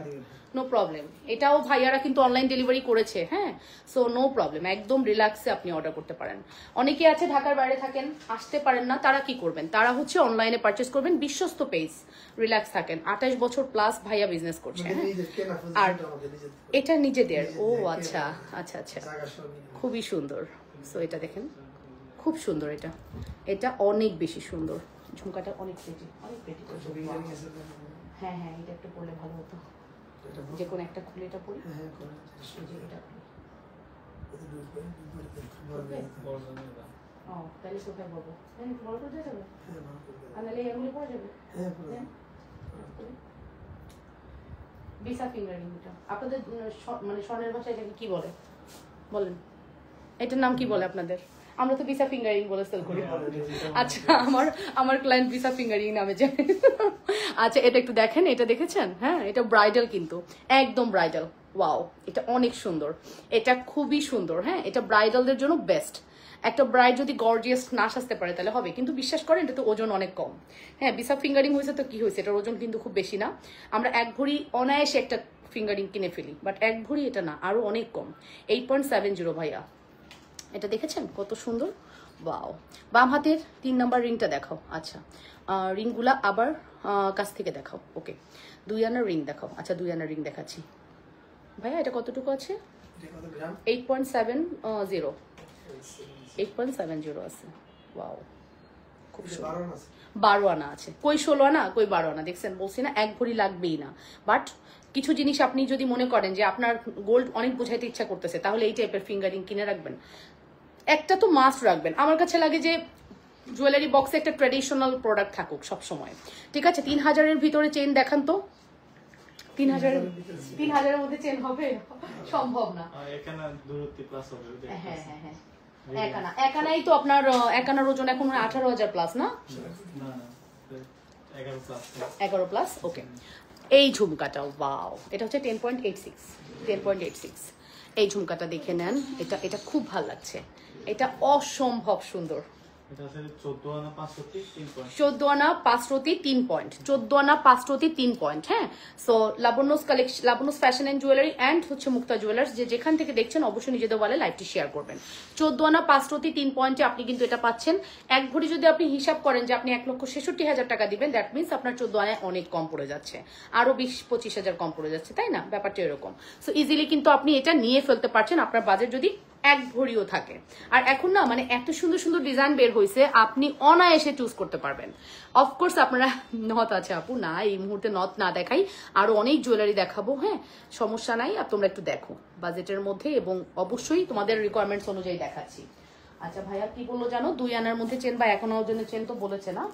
নো প্রবলেম। এটাও ভাইয়ারা কিন্তু অনলাইন ডেলিভারি করেছে। হ্যাঁ, সো নো প্রবলেম, একদম রিল্যাক্সে আপনি অর্ডার করতে পারেন। অনেকে আছে ঢাকার বাইরে থাকেন, আসতে পারেন না, তারা কি করবেন? তারা হচ্ছে অনলাইনে পারচেজ করবেন, বিশ্বস্ত পেজ, রিল্যাক্স থাকেন। 28 বছর প্লাস ভাইয়া বিজনেস করছে। আর এটা নিজেদের। ও আচ্ছা আচ্ছা আচ্ছা, খুবই সুন্দর। সো এটা দেখেন, খুব সুন্দর। এটা এটা অনেক বেশি সুন্দর। ঝুমকাটা অনেক পেটি, অনেক পেটি। হ্যাঁ হ্যাঁ, এটা একটু পরলে ভালো হতো। যে কোনো একটা খুলে এটা পরি। ও তাহলে কোথায় পাবো? বড় করে যাবে, আর নাহলে এগুলো পড়ে যাবে। বিসা ফিঙ্গারিং, এটা আপনাদের মানে স্বর্ণের ভাষায় এটাকে কি বলে বলেন? এটার নাম কি বলে আপনাদের? আমরা তো বিসা ফিঙ্গারিং বলে সেল করি। আচ্ছা, আমার ক্লায়েন্ট বিসা ফিঙ্গারিং নামে যায়। আচ্ছা, এটা একটু দেখেন, এটা দেখেছেন? হ্যাঁ, এটা ব্রাইডাল কিন্তু, একদম ব্রাইডাল। ওয়াও, এটা অনেক সুন্দর, এটা খুবই সুন্দর। হ্যাঁ, এটা ব্রাইডালদের জন্য বেস্ট। একটা ব্রাইড যদি গর্জিয়াস না সাজতে পারে তাহলে হবে, কিন্তু বিশ্বাস করেন এটা তো ওজন অনেক কম। হ্যাঁ, বিসা ফিঙ্গারিং হয়েছে তো কি হয়েছে, এটার ওজন কিন্তু খুব বেশি না। আমরা 1 ভরি অনায়াসে একটা ফিঙ্গারিং কিনে ফেলি, বাট 1 ভরি এটা না, আরো অনেক কম। 8.70 ভাইয়া। এটা দেখেছেন কত সুন্দর? ওয়াও। বাম হাতের 3 নাম্বার রিংটা দেখাও। আচ্ছা, রিংগুলা আবার কাছ থেকে দেখাও। ওকে, 2 আনার রিং দেখাও। আচ্ছা, 2 আনার রিং দেখাচ্ছি ভাইয়া। এটা কতটুকু আছে? 8.70, 8.70 আছে। ওয়াও, খুব সুন্দর। 12 আনা আছে, কই 16 আনা, কই 12 আনা। দেখছেন, বলছি না 1 ভরি লাগবেই না। বাট কিছু জিনিস আপনি যদি মনে করেন যে আপনার গোল্ড অনেক বোঝাইতে ইচ্ছা করতেছে, তাহলে এই টাইপের ফিঙ্গারিং কিনে রাখবেন। একটা তো মাস্ট রাখবেন। আমার কাছে লাগে যে জুয়েলারি বক্সে একটা ট্র্যাডিশনাল প্রোডাক্ট থাকুক সব সময়। ঠিক আছে, 3000-এর ভিতরে চেন দেখান তো। 3000-এর মধ্যে চেন হবে? সম্ভব না। হ্যাঁ হ্যাঁ হ্যাঁ, এক আনাই তো আপনার, এক আনার ওজন এখন 18,000 প্লাস না? 11 প্লাস। ওকে, এই ঝুমকাটা ওয়াও, এটা হচ্ছে 10.86। এই ঝুমকাটা দেখে নেন, এটা খুব ভালো লাগছে। এটা অসম্ভব সুন্দর। এটা আছে 14 আনা 5 3 পয়েন্ট 14 আনা 5 রতি 3 পয়েন্ট, 14 আনা 5 রতি 3 পয়েন্ট। হ্যাঁ, সো লাবণ্যস কালেকশন, লাবণ্যস ফ্যাশন এন্ড জুয়েলারি এন্ড হচ্ছে মুক্তা জুয়েলার্স, যে যেখান থেকে দেখছেন অবশ্যই নিজেদের বলে লাইভটি শেয়ার করবেন। 14 আনা 5 রতি 3 পয়েন্টে আপনি কিন্তু এটা পাচ্ছেন। এক ভরি যদি আপনি হিসাব করেন যে আপনি 1,66,000 টাকা দিবেন, দ্যাট মিনস আপনার 14 আনায় অনেক কম পড়ে যাচ্ছে, আরো 20-25 হাজার কম পড়ে যাচ্ছে, তাই না? ব্যাপারটা এরকম। সো ইজিলি কিন্তু আপনি এটা নিয়ে ফেলতে পারছেন আপনার বাজেট যদি এক ভরিও থাকে। আর এখন না মানে এত সুন্দর সুন্দর ডিজাইন বের হয়েছে, আপনি অনায়াসে চুজ করতে পারবেন। অফকোর্স আপনারা নথ আছে আপু, না এই মুহূর্তে নথ না দেখাই, আরো অনেক জুয়েলারি দেখাবো। হ্যাঁ, সমস্যা নাই, আর তোমরা একটু দেখো বাজেটের মধ্যে, এবং অবশ্যই তোমাদের রিকোয়ারমেন্টস অনুযায়ী দেখাচ্ছি। আচ্ছা ভাইয়া কি বললো জানো, 2 আনার মধ্যে চেন বা 1 আনার জন্য চেন তো বলেছে না,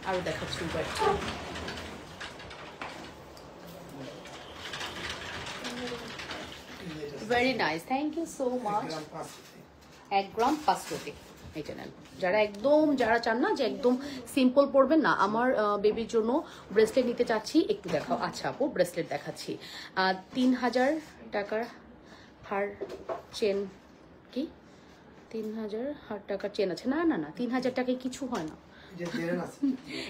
আরো দেখাচ্ছি কয়েকটা। Very nice, thank you so much. 1 gram 5 রতি, এটা নেন। যারা একদম যারা চান না যে একদম সিম্পল পড়বেন না, আমার বেবির জন্য ব্রেসলেট নিতে চাচ্ছি, একটু দেখাও। আচ্ছা আপু ব্রেসলেট দেখাচ্ছি, 3000 টাকার হার চেন, কি 3000 টাকার চেন আছে? না না না, 3000 টাকায় কিছু হয় না।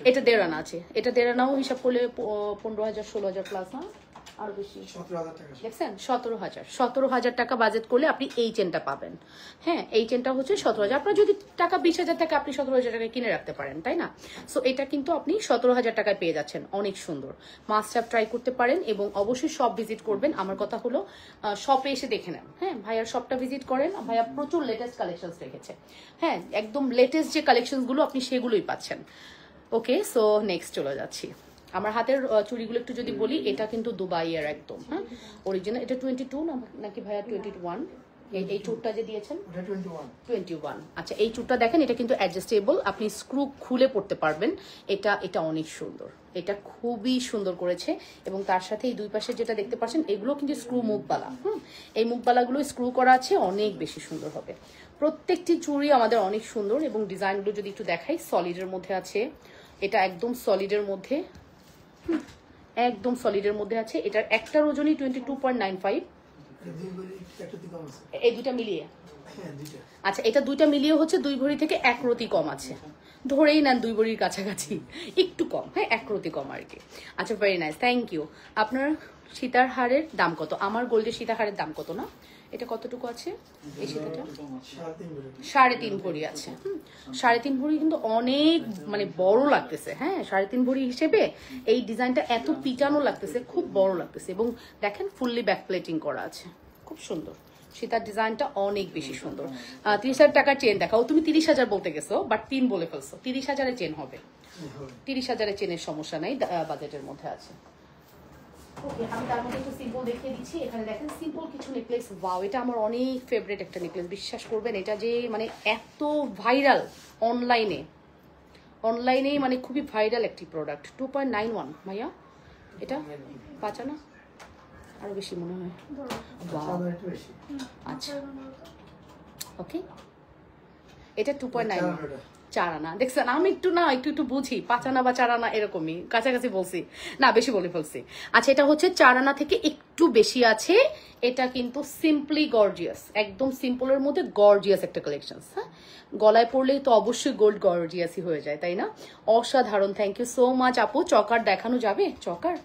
এটা 1.5 আনা আছে, এটা 1.5 আনাও হিসাব করলে 15,000-16,000 প্লাস, না আরো বেশি, 17,000 টাকা। দেখছেন 17,000 টাকা বাজেট করলে আপনি এই চেনটা পাবেন। হ্যাঁ, এই চেনটা হচ্ছে 17,000। আপনার যদি টাকা 20,000 টাকা আপনি 17,000 টাকায় কিনে রাখতে পারেন, তাই না? সো এটা কিন্তু আপনি 17,000 টাকায় পেয়ে যাচ্ছেন, অনেক সুন্দর। মাস্ট হ্যাভ ট্রাই করতে পারেন, এবং অবশ্যই শপ ভিজিট করবেন। আমার কথা হলো শপে এসে দেখে নেন। হ্যাঁ, ভাইয়ার শপটা ভিজিট করেন, ভাইয়া প্রচুর লেটেস্ট কালেকশনস রেখেছে। হ্যাঁ, একদম লেটেস্ট যে কালেকশনসগুলো আপনি সেগুলোই পাচ্ছেন। ওকে, সো নেক্সট চলে যাচ্ছি। আমার হাতের চুড়িগুলো একটু যদি বলি, এটা কিন্তু দুবাইয়ের একদম, হ্যাঁ অরিজিনাল। এটা 22 নাকি ভাইয়া 21? এই চুড়টা যে দিয়েছেন 21। আচ্ছা, এই চুড়টা দেখেন, এটা কিন্তু অ্যাডজাস্টেবল, আপনি স্ক্রু খুলে পড়তে পারবেন। এটা অনেক সুন্দর, এটা খুবই সুন্দর করেছে। এবং তার সাথে এই দুই পাশে যেটা দেখতে পাচ্ছেন, এগুলো কিন্তু স্ক্রু মুখবালা। এই মুখবালাগুলো স্ক্রু করা আছে, অনেক বেশি সুন্দর হবে। প্রত্যেকটি চুড়ি আমাদের অনেক সুন্দর, এবং ডিজাইনগুলো যদি একটু দেখাই, সলিডের মধ্যে আছে। এটা একদম সলিডের মধ্যে, একদম সলিডের মধ্যে আছে। এটার একটার ওজনই 22.95। এই দুইটা মিলিয়ে, আচ্ছা এটা দুইটা মিলিয়ে হচ্ছে 2 ভরি থেকে 1 রতি কম আছে, ধরেই নেন 2 ভরির কাছাকাছি, একটু কম, হ্যাঁ 1 রতি কম আর কি। আচ্ছা ভেরি নাইস, থ্যাংক ইউ। আপনার সীতার হারের দাম কত? আমার গোল্ডের সীতার হারের দাম কত? না এটা কতটুকু আছে? এই সীতাটা 3.5 ভরি আছে। 3.5 ভরি কিন্তু অনেক মানে বড় লাগতেছে। হ্যাঁ, 3.5 ভরি হিসেবে এই ডিজাইনটা এত পিটানো লাগতেছে, খুব বড় লাগতেছে। এবং দেখেন ফুললি ব্যাক প্লেটিং করা আছে, খুব সুন্দর। সীতার ডিজাইনটা অনেক বেশি সুন্দর। 30,000 টাকার চেন দেখাও। তুমি 30,000 বলতে গেছো, বাট 3 বলে ফেলছো। 30,000 চেন হবে, 30,000 চেনের সমস্যা নাই, বাজেটের মধ্যে আছে। ওকে, আমি তার মধ্যে একটু সিম্পল দেখিয়ে দিচ্ছি। এখানে দেখেন সিম্পল কিছু নেকলেস। ওয়াও, এটা আমার অনেক ফেভারিট একটা নেকলেস। বিশ্বাস করবেন, এটা যে মানে এত ভাইরাল অনলাইনে মানে খুবই ভাইরাল একটি প্রোডাক্ট। 2.91 ভাইয়া, এটা 5 আনা আরো বেশি মনে হয়। আচ্ছা ওকে, এটা 2.91, 4 আনা। দেখছেন আমি একটু বুঝি, 5 আনা বা 4 আনা এরকমই কাছাকাছি বলছি, না বেশি বলে ফেলছি। আচ্ছা, এটা হচ্ছে 4 আনা থেকে একটু বেশি আছে। এটা কিন্তু সিম্পলি গর্জিয়াস, একদম সিম্পলের মধ্যে গর্জিয়াস একটা কালেকশন। হ্যাঁ, গলায় পড়লেই তো অবশ্যই গোল্ড গর্জিয়াসই হয়ে যায়, তাই না? অসাধারণ, থ্যাংক ইউ সো মাচ আপু। চকার দেখানো যাবে? চকার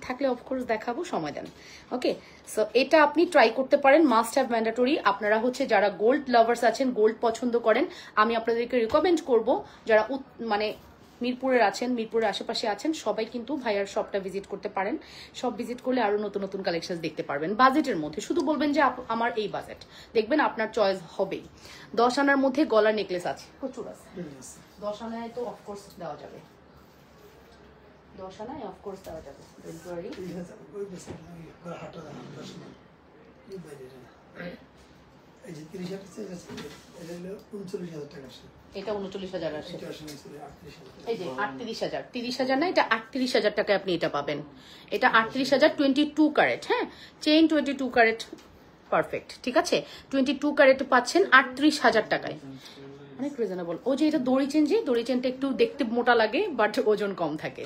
থাকলে অফকোর্স দেখাবো, সময় দেন। ওকে, সো এটা আপনি ট্রাই করতে পারেন, মাস্ট হ্যাভ ম্যান্ডেটরি। আপনারা হচ্ছে যারা গোল্ড লাভার্স আছেন, গোল্ড পছন্দ করেন, আমি আপনাদেরকে রিকমেন্ড করব, যারা মানে মিরপুরের আছেন, মিরপুরের আশেপাশে আছেন, সবাই কিন্তু ভাইয়ার শপটা ভিজিট করতে পারেন। শপ ভিজিট করলে আরো নতুন নতুন কালেকশন দেখতে পারবেন বাজেটের মধ্যে। শুধু বলবেন যে আমার এই বাজেট, দেখবেন আপনার চয়েস হবেই। 10 আনার মধ্যে গলার নেকলেস আছে, প্রচুর আছে। 10 আনায় তো অফকোর্স দেওয়া যাবে, 10 আনায় অফকোর্স দেওয়া যাবে। এটা 39,000 আসে, এই যে 38,000, 30,000 না, এটা 38,000 টাকায় আপনি এটা পাবেন। এটা 38,000, 22 ক্যারেট। হ্যাঁ, চেইন 22 ক্যারেট, পারফেক্ট, ঠিক আছে। 22 ক্যারেট পাচ্ছেন 38,000 টাকায়। অনেক রিজনেবল। ও যে এটা দড়ি চেনটা একটু দেখতে মোটা লাগে বাট ওজন কম থাকে।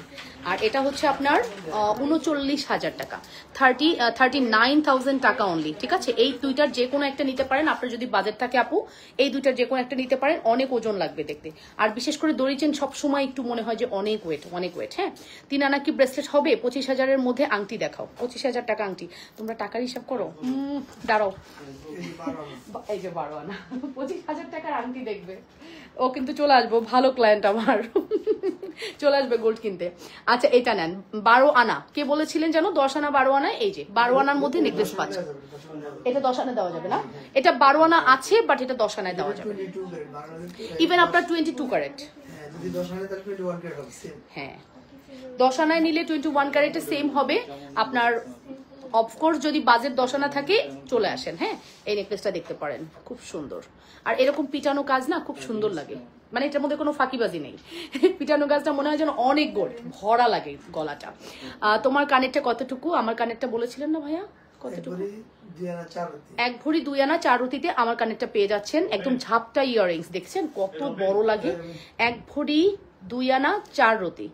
আর এটা হচ্ছে আপনার 39,000 টাকা, 39,000 টাকা অনলি। ঠিক আছে, এই দুইটার যে কোনো একটা নিতে পারেন আপনার যদি বাজেট থাকে আপু, এই দুইটার যে কোনো একটা নিতে পারেন। অনেক ওজন লাগবে দেখতে, আর বিশেষ করে দড়ি চেন সবসময় একটু মনে হয় যে অনেক ওয়েট। হ্যাঁ, 3 আনা কি ব্রেসলেট হবে? 25,000-এর মধ্যে আংটি দেখাও। 25,000 টাকা আংটি, তোমরা টাকার হিসাব করো। দাঁড়াও, এই যে 12 আনা 25,000 টাকার আংটি দেখবে। ও কিন্তু চলে আসবো, ভালো ক্লায়েন্ট আমার চলে আসবে গোল্ড কিনতে। আচ্ছা এটা নেন 12 আনা। কে বলেছিলেন জানো 10 আনা 12 আনা? এই যে 12 আনার মধ্যে নেকলেস পাচ্ছে। এটা 10 আনা দেওয়া যাবে না, এটা 12 আনা আছে বাট এটা 10 আনায় দেওয়া যাবে। ইভেন আপনার 22 ক্যারেট। হ্যাঁ, 10 আনায় নিলে 21 ক্যারেটে সেম হবে আপনার। অফকোর্স যদি বাজেট 10 আনা থাকে চলে আসেন। হ্যাঁ, এই নেকলেসটা দেখতে পারেন, খুব সুন্দর। আর এরকম পিটানো কাজ না খুব সুন্দর লাগে, মানে এটার মধ্যে কোনো ফাঁকিবাজি নেই। পিটানো কাজটা মনে হয় যেন অনেক গোল্ড ভরা লাগে গলাটা। তোমার কানেরটা কতটুকু? আমার কানেরটা বলেছিলেন না ভাইয়া কতটুকু? 1 ভরি 2 আনা 4 রতিতে আমার কানেরটা পেয়ে যাচ্ছেন। একদম ঝাপটা ইয়াররিংস, দেখছেন কত বড় লাগে। 1 ভরি 2 আনা 4 রতি,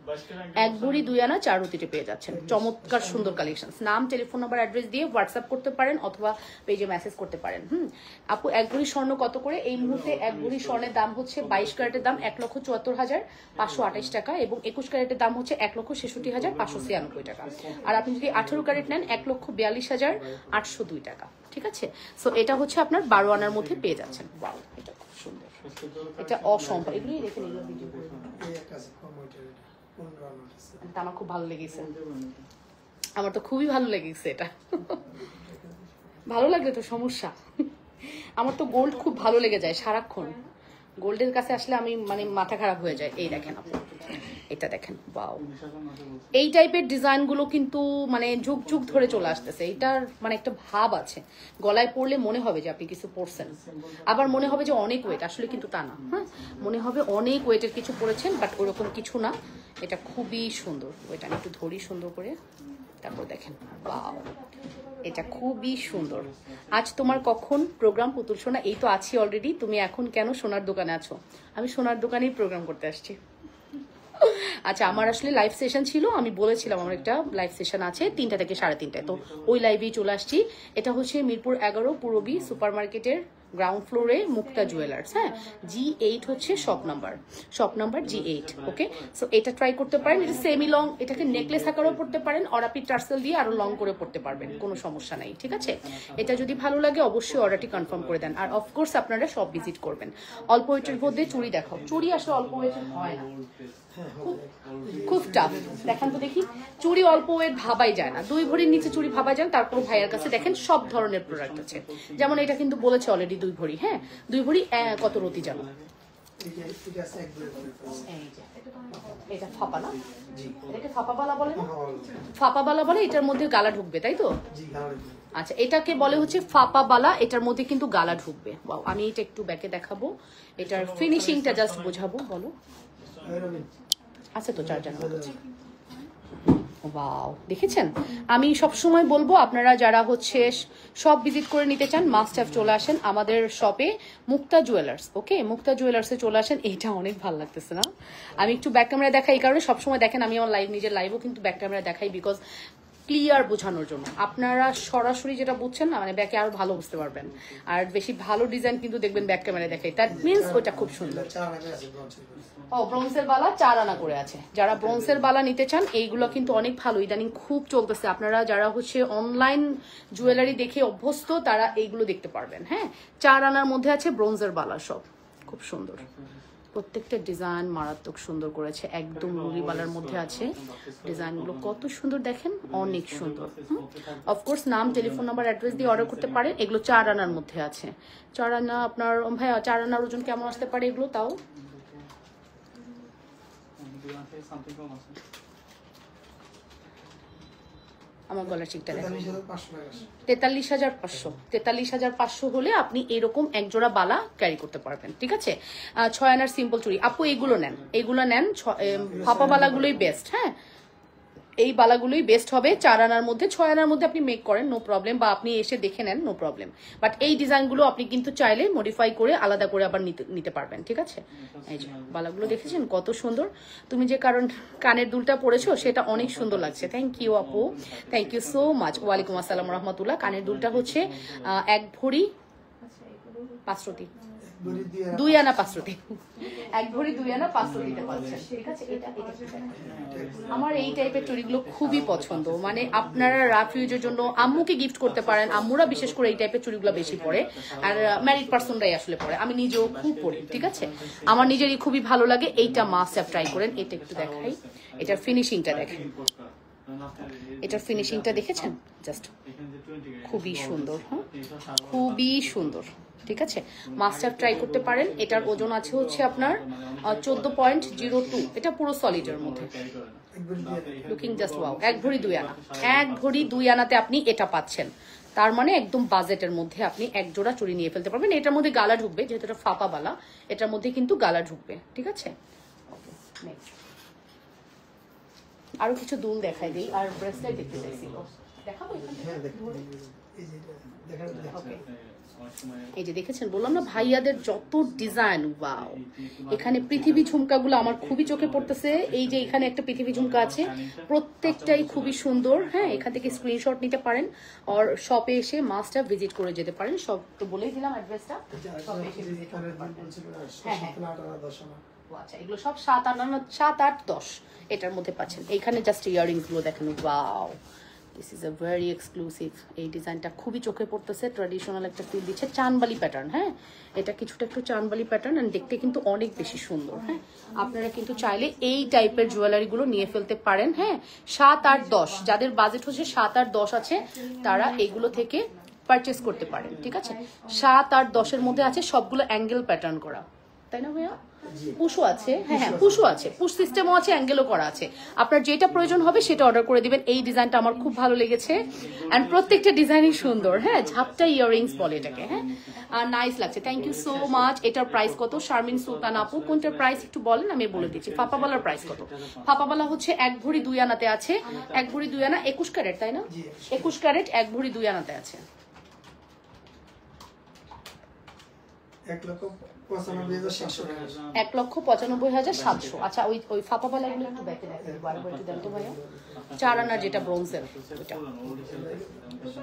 1 ভরি 2 আনা 4 রতিতে পেয়ে যাচ্ছেন। চমৎকার সুন্দর কালেকশন। নাম, টেলিফোন নাম্বার, অ্যাড্রেস দিয়ে হোয়াটসঅ্যাপ করতে পারেন অথবা পেজে মেসেজ করতে পারেন। আপু 1 ভরি স্বর্ণ কত করে? এই মুহূর্তে 1 ভরি স্বর্ণের দাম হচ্ছে 22 ক্যারেটের দাম 1,74,528 টাকা এবং 21 ক্যারেটের দাম হচ্ছে 1,66,596 টাকা। আর আপনি যদি 18 ক্যারেট নেন 1,42,802 টাকা। ঠিক আছে, সো এটা হচ্ছে আপনার 12 আনার মধ্যে পেয়ে যাচ্ছেন। ওয়াও, এটা খুব সুন্দর, এটা অসম্ভব। এগুলি রেখে নিল ভিডিও করে। আমার খুব ভালো লেগেছে, আমার তো খুবই ভালো লেগেছে এটা। ভালো লাগলে তো সমস্যা, আমার তো গোল্ড খুব ভালো লেগে যায় সারাক্ষণ। গোল্ডের কাছে আসলে আমি মানে মাথা খারাপ হয়ে যায়। এই দেখেন আপনি, এটা দেখেন, বাও। এই টাইপের ডিজাইনগুলো কিন্তু মানে যুগ যুগ ধরে চলে আসতেছে। এটার মানে একটা ভাব আছে, গলায় পরলে মনে হবে যে আপনি কিছু পরছেন, আবার মনে হবে যে অনেক ওয়েট, আসলে কিন্তু তা না। হ্যাঁ, মনে হবে অনেক ওয়েটের কিছু পরেছেন বাট ওরকম কিছু না। এটা খুবই সুন্দর। ওইটা আমি একটু ধরি সুন্দর করে, তারপর দেখেন, বাও, এটা খুবই সুন্দর। আজ তোমার কখন প্রোগ্রাম পুতুল সোনা? এই তো আছি অলরেডি। তুমি এখন কেন সোনার দোকানে আছো? আমি সোনার দোকানেই প্রোগ্রাম করতে আসছি। আচ্ছা, আমার আসলে লাইভ সেশন ছিল, আমি বলেছিলাম আমার একটা লাইভ সেশন আছে 3টা থেকে 3:30টায়, তো ওই লাইভেই চলে আসছি। এটা হচ্ছে মিরপুর 11 পূরবী সুপার মার্কেটের গ্রাউন্ড ফ্লোরে মুক্তা জুয়েলার্স। হ্যাঁ, G8 হচ্ছে শপ নাম্বার G8। ওকে, সো এটা ট্রাই করতে পারেন। এটা সেমি লং, এটাকে নেকলেস আকারেও পড়তে পারেন, অরাপি টার্সেল দিয়ে আরো লং করে পড়তে পারবেন, কোনো সমস্যা নাই। ঠিক আছে, এটা যদি ভালো লাগে অবশ্যই অর্ডারটি কনফার্ম করে দেন। আর অফকোর্স আপনারা সব ভিজিট করবেন। অল্প ওয়েটের মধ্যে চুড়ি দেখাও। চুড়ি আসলে অল্প ওয়েটের হয় না, খুব টাফ। দেখান তো দেখি, চুড়ি অল্প ওয়েট ভাবাই যায় না। 2 ভরির নিচে চুড়ি ভাবা যায়, তারপর ভাইয়ার কাছে দেখেন সব ধরনের প্রোডাক্ট আছে। যেমন এটা কিন্তু বলেছে অলরেডি 2 ভরি। হ্যাঁ, 2 ভরি কত রতি জানো? এটা ফাপা না, এটাকে ফাপাবালা বলে না? ফাপাবালা বলে। এটার মধ্যে গালা ঢুকবে, তাই তো? আচ্ছা, এটাকে বলে হচ্ছে ফাপাবালা। এটার মধ্যে কিন্তু গালা ঢুকবে। ওয়াও, আমি এটা একটু ব্যাকে দেখাবো, এটার ফিনিশিংটা জাস্ট বোঝাবো। বলো, আচ্ছা তো 4 জানা হচ্ছে। ওয়াও, দেখেছেন? আমি সবসময় বলবো আপনারা যারা হচ্ছে সব ভিজিট করে নিতে চান মাস্ট হ্যাভ চলে আসেন আমাদের শপে মুক্তা জুয়েলার্স। ওকে, মুক্তা জুয়েলার্সে চলে আসেন। এটা অনেক ভালো লাগতেছে না? আমি একটু ব্যাক ক্যামেরা দেখাই, এই কারণে সবসময় দেখেন আমি আমার নিজের লাইভও কিন্তু ব্যাক ক্যামেরা দেখাই, বিকজ ক্লিয়ার বোঝানোর জন্য। আপনারা সরাসরি যেটা বুঝছেন না, মানে ব্যাকে আরো ভালো বুঝতে পারবেন। আর বেশি ভালো ডিজাইন কিন্তু দেখবেন ব্যাক ক্যামেরা দেখাই, দ্যাট মিনস ওটা খুব সুন্দর। ও, ব্রোঞ্জের বালা 4 আনা করে আছে। যারা ব্রোঞ্জের বালা নিতে চান এইগুলো কিন্তু অনেক ভালো, ইদানিং খুব চলতেছে। আপনারা যারা হচ্ছে অনলাইন জুয়েলারি দেখে অভ্যস্ত তারা এইগুলো দেখতে পারবেন। হ্যাঁ, 4 আনার মধ্যে আছে ব্রোঞ্জের বালা, সব খুব সুন্দর। প্রত্যেকটা ডিজাইন মারাত্মক সুন্দর করেছে, একদম রুলিবালার মধ্যে আছে। ডিজাইনগুলো কত সুন্দর দেখেন, অনেক সুন্দর। অফকোর্স নাম, টেলিফোন নাম্বার, অ্যাড্রেস দিয়ে অর্ডার করতে পারেন। এগুলো 4 আনার মধ্যে আছে। 4 আনা আপনার ভাইয়া 4 আনার ওজন কেমন আসতে পারে এগুলো? তাও আমার গলার চিকটা দেখেন, 43,500। 43,500 হলে আপনি এরকম এক জোড়া বালা ক্যারি করতে পারবেন। ঠিক আছে, 6 আনার সিম্পল চুড়ি। আপু এইগুলো নেন, ফাপা বালাগুলোই বেস্ট। হ্যাঁ, এই বালাগুলোই বেস্ট হবে 4 আনার মধ্যে। 6 আনার মধ্যে আপনি মেক করেন, নো প্রবলেম, বা আপনি এসে দেখে নেন, নো প্রবলেম। বাট এই ডিজাইনগুলো আপনি কিন্তু চাইলে মডিফাই করে আলাদা করে আবার নিতে পারবেন, ঠিক আছে? এই যে বালাগুলো দেখেছেন কত সুন্দর। তুমি যে কারণ কানের দুলটা পরেছো সেটা অনেক সুন্দর লাগছে। থ্যাংক ইউ আপু, থ্যাংক ইউ সো মাচ। ওয়ালাইকুম আসসালাম রহমতুল্লাহ। কানের দুলটা হচ্ছে 1 ভরি 5 রতি, 2 আনা 5 রতি, 1 ভরি 2 আনা 5 রতিতে পাচ্ছেন, ঠিক আছে? এটা আমার এই টাইপের চুড়িগুলো খুবই পছন্দ। মানে আপনারা রাফ ইউজের জন্য আম্মুকে গিফট করতে পারেন। আম্মুরা বিশেষ করে এই টাইপের চুড়িগুলো বেশি পরে, আর ম্যারিড পার্সনরাই আসলে পরে। আমি নিজেও খুব পরি, ঠিক আছে? আমার নিজেরই খুবই ভালো লাগে। এইটা মাস্ট হ্যাভ ট্রাই করেন। এটা একটু দেখাই, এটার ফিনিশিংটা দেখেন, এটার ফিনিশিংটা দেখেছেন? জাস্ট খুবই সুন্দর, হ্যাঁ খুবই সুন্দর, ঠিক আছে? মাস্ট হ্যাভ ট্রাই করতে পারেন। এটার ওজন আছে হচ্ছে আপনার 14.02। এটা পুরো সলিডের মধ্যে, লুকিং জাস্ট ওয়াও। 1 ভরি 2 আনা, 1 ভরি 2 আনাতে আপনি এটা পাচ্ছেন। তার মানে একদম বাজেটের মধ্যে আপনি এক জোড়া চুড়ি নিয়ে ফেলতে পারবেন। এটার মধ্যে গালা ঢুকবে, যেহেতু এটা ফাপা বালা, এটার মধ্যে কিন্তু গালা ঢুকবে, ঠিক আছে? আরো কিছু দুল দেখাই দিই, আর ব্রেসলেট দেখতে চাইছিল, দেখাবো এই যে দেখেছেন, বললাম না ভাইয়াদের যত ডিজাইন, ওয়াও। এখানে পৃথিবী ঝুমকাগুলো আমার খুবই চোখে পড়তেছে। এই যে এখানে একটা পৃথিবী ঝুমকা আছে, প্রত্যেকটাই খুবই সুন্দর। হ্যাঁ, এখান থেকে স্ক্রিনশট নিতে পারেন, আর শপে এসে মাস্ট হ্যাভ ভিজিট করে যেতে পারেন। সব তো বলেই দিলাম অ্যাড্রেসটা। আচ্ছা, এগুলো সব 7, 8, 10 এটার মধ্যে পাচ্ছেন। এইখানে জাস্ট ইয়াররিংস গুলো দেখেন, wow, this is a very exclusive. এই ডিজাইনটা খুবই চোখে পড়তেছে, ট্র্যাডিশনাল একটা ফিল দিচ্ছে, চানবালি প্যাটার্ন। হ্যাঁ, এটা কিছুটা একটু চানবালি প্যাটার্ন, এন্ড দেখতে কিন্তু অনেক বেশি সুন্দর। হ্যাঁ, আপনারা কিন্তু চাইলে এই টাইপের জুয়েলারিগুলো নিয়ে ফেলতে পারেন। হ্যাঁ, 7, 8, 10 যাদের বাজেট হচ্ছে 7 আর 10 আছে, তারা এগুলো থেকে পারচেস করতে পারেন, ঠিক আছে? 7 আর 10 মধ্যে আছে, সবগুলো অ্যাঙ্গেল প্যাটার্ন করা, তাই না ভাইয়া? পুশও আছে, হ্যাঁ হ্যাঁ পুশও আছে, পুশ সিস্টেমও আছে, অ্যাঙ্গেলও করা আছে। আপনার যেটা প্রয়োজন হবে সেটা অর্ডার করে দিবেন। এই ডিজাইনটা আমার খুব ভালো লেগেছে, অ্যান্ড প্রত্যেকটা ডিজাইনই সুন্দর। হ্যাঁ, ঝাপটা ইয়াররিংস বলে এটাকে। হ্যাঁ, আর নাইস লাগছে, থ্যাংক ইউ সো মাচ। এটার প্রাইস কত শারমিন সুলতান আপু? কোনটার প্রাইস একটু বলেন, আমি বলে দিচ্ছি। ফাপাবালার প্রাইস কত? ফাপাবালা হচ্ছে 1 ভরি 2 আনাতে আছে। 1 ভরি 2 আনা 21 ক্যারেট, তাই না? 21 ক্যারেট 1 ভরি 2 আনাতে আছে। 1,95,700। আচ্ছা, ওই ফাপাবালা গুলো একটু ব্যাকে দেখেন, বারবার একটু দেন তো ভাইয়া। 4 আনার যেটা ব্রোঞ্জের ওটা।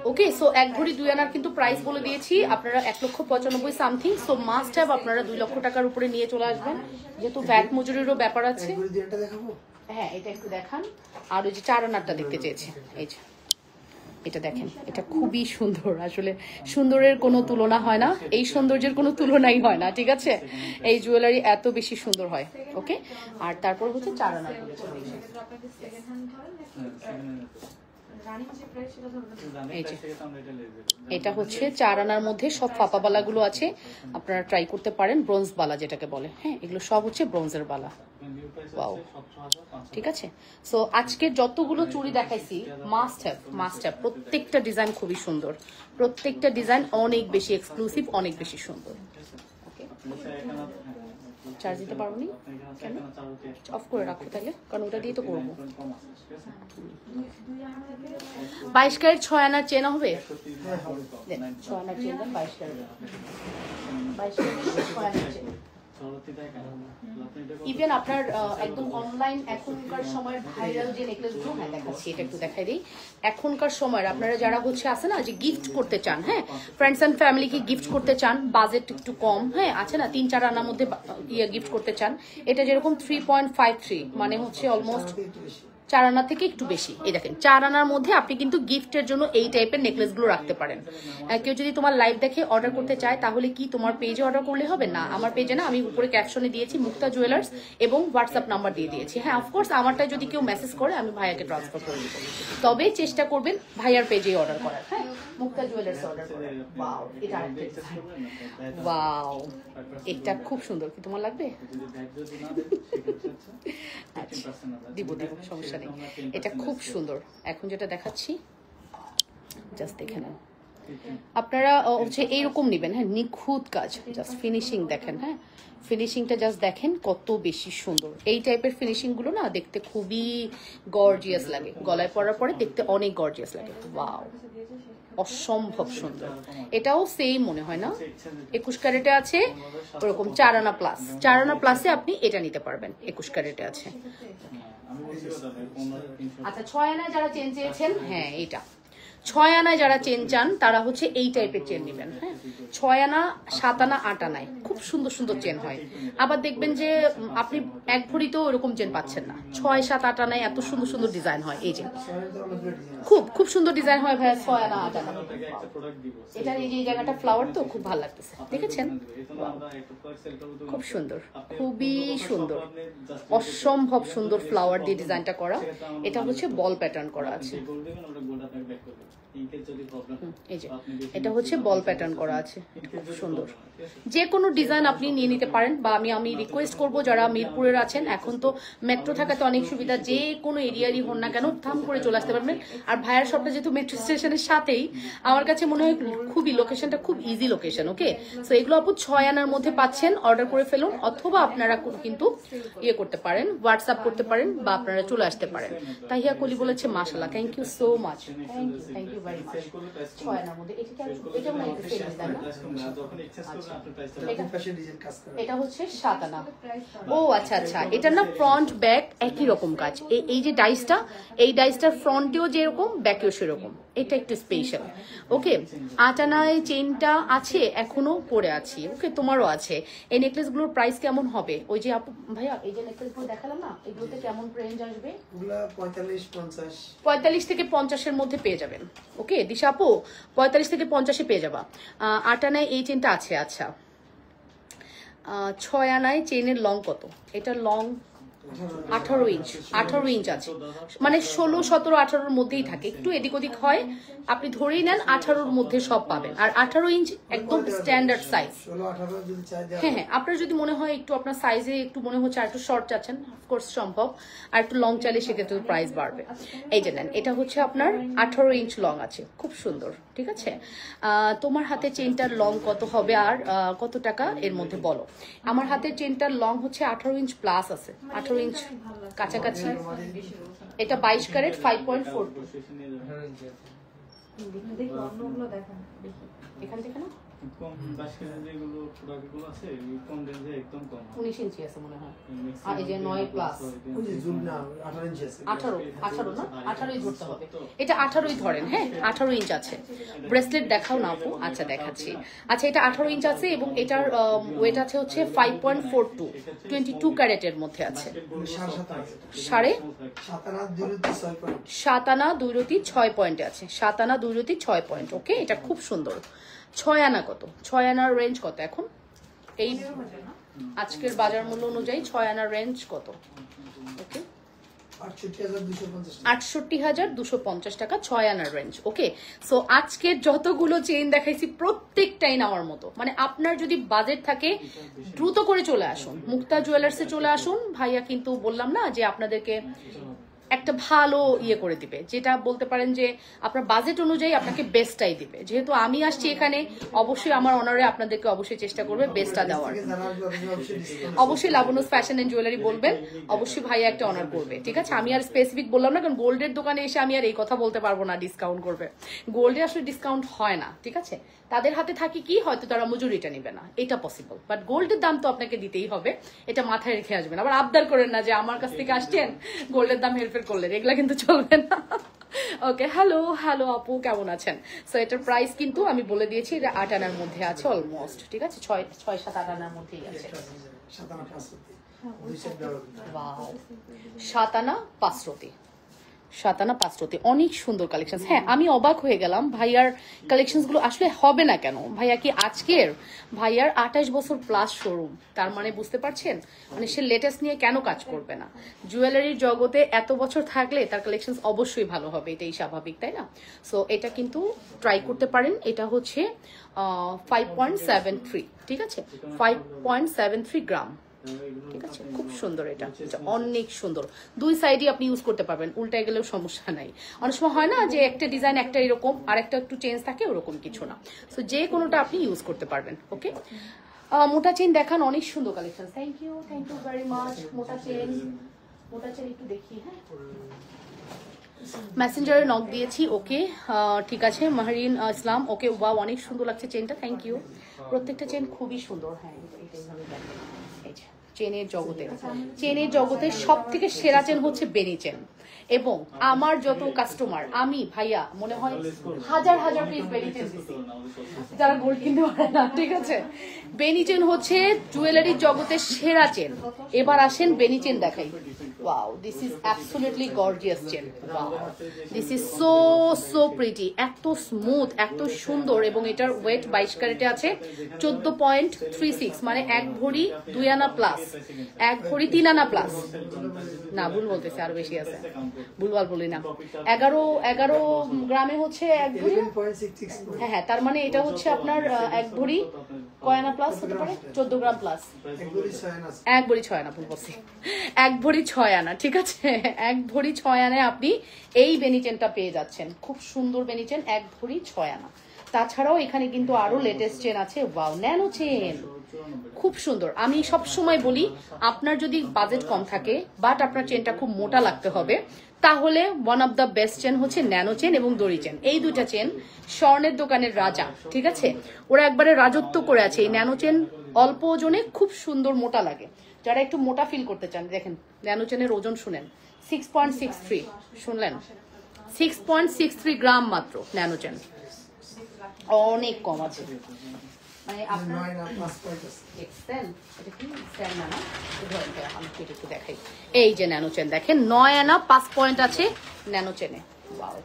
ওকে, সো 1 ভরি 2 আনার কিন্তু প্রাইস বলে দিয়েছি আপনারা 1,95,000 সামথিং। সো মাস্ট হ্যাভ আপনারা 2 লক্ষ টাকার উপরে নিয়ে চলে আসবেন, যেহেতু ভ্যাট মজুরিরও ব্যাপার আছে। হ্যাঁ, এটা একটু দেখান। আর ওই যে 4 আনারটা দেখতে চেয়েছি, এই যে এটা দেখেন, এটা খুবই সুন্দর। আসলে সুন্দরের কোনো তুলনা হয় না, এই সৌন্দর্যের কোনো তুলনাই হয় না, ঠিক আছে? এই জুয়েলারি এত বেশি সুন্দর হয়। ওকে, আর তারপর হচ্ছে 4 আনার। এটা হচ্ছে 4 আনার মধ্যে সব ফাপাবালা গুলো আছে, আপনারা ট্রাই করতে পারেন। ব্রোঞ্জ বালা যেটাকে বলে, হ্যাঁ এগুলো সব হচ্ছে ব্রোঞ্জের বালা। ওয়াও, ঠিক আছে? সো আজকের যতগুলো চুড়ি দেখাইছি মাস্ট হ্যাভ প্রত্যেকটা ডিজাইন খুবই সুন্দর, প্রত্যেকটা ডিজাইন অনেক বেশি এক্সক্লুসিভ, অনেক বেশি সুন্দর। ওকে, চার্জ দিতে পারবো নি কেন? অফ করে রাখো তাহলে, কারণ ওটা দিয়ে তো করবো। 22 ক্যারেট 6 আনার চেনা হবে? 6 আনার চেন দেন, 22 ক্যারেট 6 আনার চেন। ইভেন আপনার একদম অনলাইন এখনকার সময়ের ভাইরাল যে নেকলেসগুলো, হ্যাঁ দেখাচ্ছি, এটা একটু দেখাই দিই। এখনকার সময়ের আপনারা যারা হচ্ছে আছে না যে গিফট করতে চান, হ্যাঁ ফ্রেন্ডস অ্যান্ড ফ্যামিলিকে গিফট করতে চান, বাজেট একটু কম, হ্যাঁ আছে না 3-4 আনার মধ্যে গিফট করতে চান, এটা যেরকম 3.53 মানে হচ্ছে অলমোস্ট 4 আনা থেকে একটু বেশি। এই দেখেন 4 আনার মধ্যে আপনি কিন্তু গিফটের জন্য এই টাইপের নেকলেসগুলো রাখতে পারেন। কেউ যদি তোমার লাইভ দেখে অর্ডার করতে চায়, তাহলে কি তোমার পেজে অর্ডার করলে হবে? না, আমার পেজে না, আমি উপরে ক্যাপশনে দিয়েছি মুক্তা জুয়েলার্স এবং হোয়াটসঅ্যাপ নাম্বার দিয়ে দিয়েছি। হ্যাঁ অফকোর্স আমারটা যদি কেউ মেসেজ করে আমি ভাইয়াকে ট্রান্সফার করে দিব, তবে চেষ্টা করবেন ভাইয়ার পেজে অর্ডার করার। হ্যাঁ, মুক্তা জুয়েলার্স অর্ডার করার। ওয়াও, এটা ওয়াও, এটা খুব সুন্দর। কি তোমার লাগবে? আচ্ছা, দিব সমস্যা নেই। এটা খুব সুন্দর। এখন যেটা দেখাচ্ছি জাস্ট দেখে নাও, আপনারা হচ্ছে এইরকম নেবেন, হ্যাঁ, নিখুঁত কাজ, জাস্ট ফিনিশিং দেখেন, হ্যাঁ, ফিনিশিংটা জাস্ট দেখেন কত বেশি সুন্দর। এই টাইপের ফিনিশিং গুলো না দেখতে খুবই গর্জিয়াস লাগে, গলায় পরার পরে দেখতে অনেক গর্জিয়াস লাগে। ওয়াও, অসম্ভব সুন্দর। এটাও সেম মনে হয় না, 21 ক্যারেটে আছে, ওরকম 4 আনা প্লাস, 4 আনা প্লাসে আপনি এটা নিতে পারবেন, 21 ক্যারেটে আছে। আচ্ছা 6 আনায় যারা চেন চেয়েছেন, হ্যাঁ এইটা 6 আনায় যারা চেন চান তারা হচ্ছে এই টাইপের চেন নেবেন, হ্যাঁ, 6 আনা, 7 আনা, 8 আনায় খুব সুন্দর সুন্দর চেন হয়। আবার দেখবেন যে আপনি এক ভরিতেও এরকম চেন পাচ্ছেন না, 6, 7, 8 আনায় এত সুন্দর সুন্দর ডিজাইন হয়। এই যে খুব খুব সুন্দর ডিজাইন হয় ভাইয়া 6 আনা, 8 আনা। এটার এই যে জায়গাটা ফ্লাওয়ার তো খুব ভালো লাগতেছে, দেখেছেন, খুব সুন্দর, খুবই সুন্দর, অসম্ভব সুন্দর ফ্লাওয়ার দিয়ে ডিজাইনটা করা। এটা হচ্ছে বল প্যাটার্ন করা আছে, এই যে এটা হচ্ছে বল প্যাটার্ন করা আছে, খুব সুন্দর। যে কোনো ডিজাইন আপনি নিয়ে নিতে পারেন, বা আমি রিকোয়েস্ট করব যারা মিরপুরের আছেন, এখন তো মেট্রো থাকাতে অনেক সুবিধা, যে কোনো এরিয়ারই হন না কেন থাম করে চলে আসতে পারবেন। আর ভাইয়ার শপটা যেহেতু মেট্রো স্টেশনের সাথেই, আমার কাছে মনে হয় খুবই লোকেশনটা খুব ইজি লোকেশন। ওকে, সো এগুলো আপু 6 আনার মধ্যে পাচ্ছেন, অর্ডার করে ফেলুন, অথবা আপনারা কিন্তু ইয়ে করতে পারেন, হোয়াটসঅ্যাপ করতে পারেন, বা আপনারা চলে আসতে পারেন। তাহিয়া কলি বলেছে মাশাআল্লাহ, thank you so much, thank you very much. 6 আনার মধ্যে এটা মনে হয় সেম ডিজাইন না? এটা হচ্ছে 7 আনা। ও আচ্ছা আচ্ছা, এটা না ফ্রন্ট ব্যাক একই রকম কাজ। এই যে ডাইসটা, এই ডাইসটার ফ্রন্টেও যেরকম ব্যাকেও সেরকম, এটা একটু স্পেশাল। ওকে, 8 আনায় চেইনটা আছে, এখনো পরে আছি। ওকে, তোমারও আছে। এই নেকলেস গুলোর প্রাইস কেমন হবে? ওই যে আপু ভাইয়া এই যে নেকলেস গুলো দেখালাম না, এগুলোতে কেমন রেঞ্জ আসবে? 45 থেকে 50 এর মধ্যে পেয়ে যাবেন। ওকে দিশা আপু, 45 থেকে 50-এ পেয়ে যাবা। 8 আনায় এই চেনটা আছে। আচ্ছা 6 আনায় চেনের লং কত? এটা লং 18 ইঞ্চ, 18 ইঞ্চ আছে, মানে 16, 17, 18-র মধ্যেই থাকে, একটু এদিক ওদিক হয়, আপনি ধরেই নেন 18-র মধ্যে সব পাবেন। আর 18 ইঞ্চ একদম স্ট্যান্ডার্ড সাইজ। হ্যাঁ হ্যাঁ, আপনার যদি মনে হয় একটু আপনার সাইজে একটু মনে হচ্ছে আর একটু শর্ট চাচ্ছেন, অফকোর্স সম্ভব, আর একটু লং চাইলে সেক্ষেত্রে প্রাইস বাড়বে। এই যে নেন, এটা হচ্ছে আপনার 18 ইঞ্চ লং আছে, খুব সুন্দর। ঠিক আছে, তোমার হাতে চেনটার লং কত হবে আর কত টাকা এর মধ্যে বলো। আমার হাতের চেনটার লং হচ্ছে 18 ইঞ্চ প্লাস আছে, 18 ইঞ্চ কাছাকাছি। এটা 22 ক্যারেট 5.42। এখান থেকে না 19 ইঞ্চি আছে মনে হয়, আর এই যে 9 প্লাস 18 না, 18ই ধরতে হবে। এটা 18ই ধরেন, হ্যাঁ 18 ইঞ্চ আছে। ব্রেসলেট দেখাও না আপু? আচ্ছা দেখাচ্ছি। আচ্ছা এটা 18 ইঞ্চ আছে এবং এটার ওয়েট আছে হচ্ছে 5.42, 22 ক্যারেটের মধ্যে আছে। 7 আনা 2 রতি 6 পয়েন্টে আছে, 7 আনা 2 রতি 6 পয়েন্ট। ওকে, এটা খুব সুন্দর। 6 আনা কত? 6 আনার রেঞ্জ কত এখন? এই আজকের বাজার মূল্য অনুযায়ী 6 আনার রেঞ্জ কত? ওকে, 68,250 টাকা 6 আনার রেঞ্জ। ওকে, সো আজকের যতগুলো চেইন দেখাইছি প্রত্যেকটাই নেওয়ার মতো, মানে আপনার যদি বাজেট থাকে দ্রুত করে চলে আসুন, মুক্তা জুয়েলার্সে চলে আসুন। ভাইয়া কিন্তু বললাম না যে আপনাদেরকে একটা ভালো ইয়ে করে দিবে, যেটা বলতে পারেন যে আপনার বাজেট অনুযায়ী আপনাকে বেস্টটাই দিবে। যেহেতু আমি আসছি এখানে, অবশ্যই আমার অনারে আপনাদেরকে অবশ্যই চেষ্টা করবে বেস্টটা দেওয়ার। অবশ্যই লাবণ্যস ফ্যাশন এন্ড জুয়েলারি বলবেন, অবশ্যই ভাইয়া একটা অনার করবে। ঠিক আছে, আমি আর স্পেসিফিক বললাম না, কারণ গোল্ডের দোকানে এসে আমি আর এই কথা বলতে পারবো না ডিসকাউন্ট করবে। গোল্ডে আসলে ডিসকাউন্ট হয় না, ঠিক আছে, তাদের হাতে থাকে কি হয়তো তারা মজুরিটা নেবে না, এটা পসিবল, বাট গোল্ডের দাম তো আপনাকে দিতেই হবে, এটা মাথায় রেখে আসবেন। আবার আবদার করেন না যে আমার কাছ থেকে আসছেন গোল্ডের দাম হেরফের করলেন, এগুলা কিন্তু চলবে না। ওকে, হ্যালো হ্যালো আপু, কেমন আছেন? সো এটার প্রাইস কিন্তু আমি বলে দিয়েছি, এটা 8 আনার মধ্যে আছে অলমোস্ট। ঠিক আছে, 6-7 8 আনার মধ্যেই আছে। 7 আনা 5 রতি, 7 আনা 5 রতি, অনেক সুন্দর কালেকশন। হ্যাঁ আমি অবাক হয়ে গেলাম, ভাইয়ার কালেকশন গুলো আসলে হবে না কেন? ভাইয়া কি আজকের, ভাইয়ার 28 বছর প্লাস শোরুম, তার মানে বুঝতে পারছেন, মানে সে লেটেস্ট নিয়ে কেন কাজ করবে না? জুয়েলারির জগতে এত বছর থাকলে তার কালেকশন অবশ্যই ভালো হবে, এটাই স্বাভাবিক, তাই না? সো এটা কিন্তু ট্রাই করতে পারেন। এটা হচ্ছে 5.73, ঠিক আছে, 5.73 গ্রাম। ঠিক আছে, খুব সুন্দর। এটা অনেক সুন্দর, দুই সাইডই আপনি ইউজ করতে পারবেন, উল্টায় গেলেও সমস্যা নাই। অনেক সময় হয় না যে একটা ডিজাইন একটা এরকম আর একটা একটু চেঞ্জ থাকে, ওরকম কিছু না। সো যে কোনোটা আপনি ইউজ করতে পারবেন। ওকে, মোটা চেন দেখান, অনেক সুন্দর collection. Thank you very much. মোটা চেন একটু দেখি। হ্যাঁ, মেসেঞ্জারে নক দিয়েছি। ওকে, ঠিক আছে। মাহরিন ইসলাম, ওকে, ওয়াও অনেক সুন্দর লাগছে চেনটা, থ্যাংক ইউ। প্রত্যেকটা চেন খুবই সুন্দর। হ্যাঁ, চেনের জগতে সব থেকে সেরা চেন হচ্ছে বেনি চেন। এবং আমার যত কাস্টমার, আমি ভাইয়া মনে হয় হাজার হাজার পিস বেনি চেন দিচ্ছি, যারা গোল্ড কিনতে পারে না। ঠিক আছে, বেনি চেন হচ্ছে জুয়েলারির জগতের সেরা চেন। এবার আসেন বেনি চেন দেখাই। Wow, this is absolutely gorgeous chain. Wow, this is so pretty, এত স্মুথ, এত সুন্দর। এবং এটার ওয়েট 22 ক্যারেটে আছে, 14.36, মানে 1 ভরি 2 আনা প্লাস, 1 ভরি 3 আনা প্লাস। না, ভুল বলতেছে, আরো বেশি আছে, ভুলভাল বলি না। 11 গ্রামে হচ্ছে 1 ভরি। 11.66 হ্যাঁ, তার মানে এটা হচ্ছে আপনার 1 ভরি কয় আনা প্লাস হতে পারে? 14 গ্রাম প্লাস। 1 ভরি 6 আনা। 1 ভরি 6 আনা, ভুল বলছি, 1 ভরি 6 আনা। ঠিক আছে, 1 ভরি 6 আনায় আপনি এই বেনি চেনটা পেয়ে যাচ্ছেন। খুব সুন্দর বেনি চেন, 1 ভরি 6 আনা। তাছাড়াও এখানে কিন্তু আরো লেটেস্ট চেন আছে। ওয়াও, ন্যানো চেন, খুব সুন্দর। আমি সব সময় বলি, আপনার যদি বাজেট কম থাকে বাট আপনার চেনটা খুব মোটা লাগতে হবে, তাহলে one of the best chain হচ্ছে ন্যানো চেন এবং দড়ি চেন। এই দুইটা চেন স্বর্ণের দোকানের রাজা। ঠিক আছে, ওরা একবারে রাজত্ব করে আছে। এই ন্যানো চেন অল্প ওজনে খুব সুন্দর মোটা লাগে। যারা একটু মোটা ফিল করতে চান, দেখেন ন্যানো চেনের ওজন শুনেন, 6.63। শুনলেন, 6.63 গ্রাম মাত্র ন্যানো চেন, অনেক কম আছে। মানে আপনার 9 আনা প্লাস পয়েন্ট আছে। এটা কি স্ট্যান্ড না? আমি একটু দেখাই। এই যে ন্যানো চেন দেখেন, 9 আনা 5 পয়েন্ট আছে ন্যানো চেনে। Wow,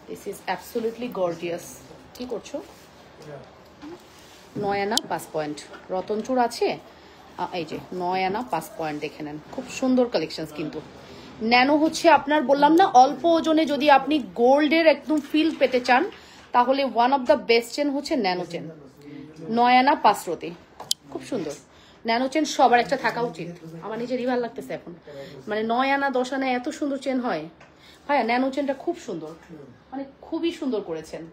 this is absolutely gorgeous. কি করছো? 9 আনা 5 পয়েন্ট রতনচুর আছে। এই যে 9 আনা 5 পয়েন্ট দেখে নেন, খুব সুন্দর কালেকশনস। কিন্তু ন্যানো হচ্ছে আপনার, বললাম না, অল্প ওজনে যদি আপনি গোল্ডের একদম ফিল পেতে চান, তাহলে one of the best chain হচ্ছে ন্যানো চেন। 9 আনা 5 রতি, খুব সুন্দর। ন্যানো চেন সবার একটা থাকা উচিত। আমার নিজেরই ভালো লাগতেছে এখন, মানে 9 আনা 10 আনা এত সুন্দর চেন হয় ভাইয়া। ন্যানো চেনটা খুব সুন্দর, মানে খুবই সুন্দর করেছেন।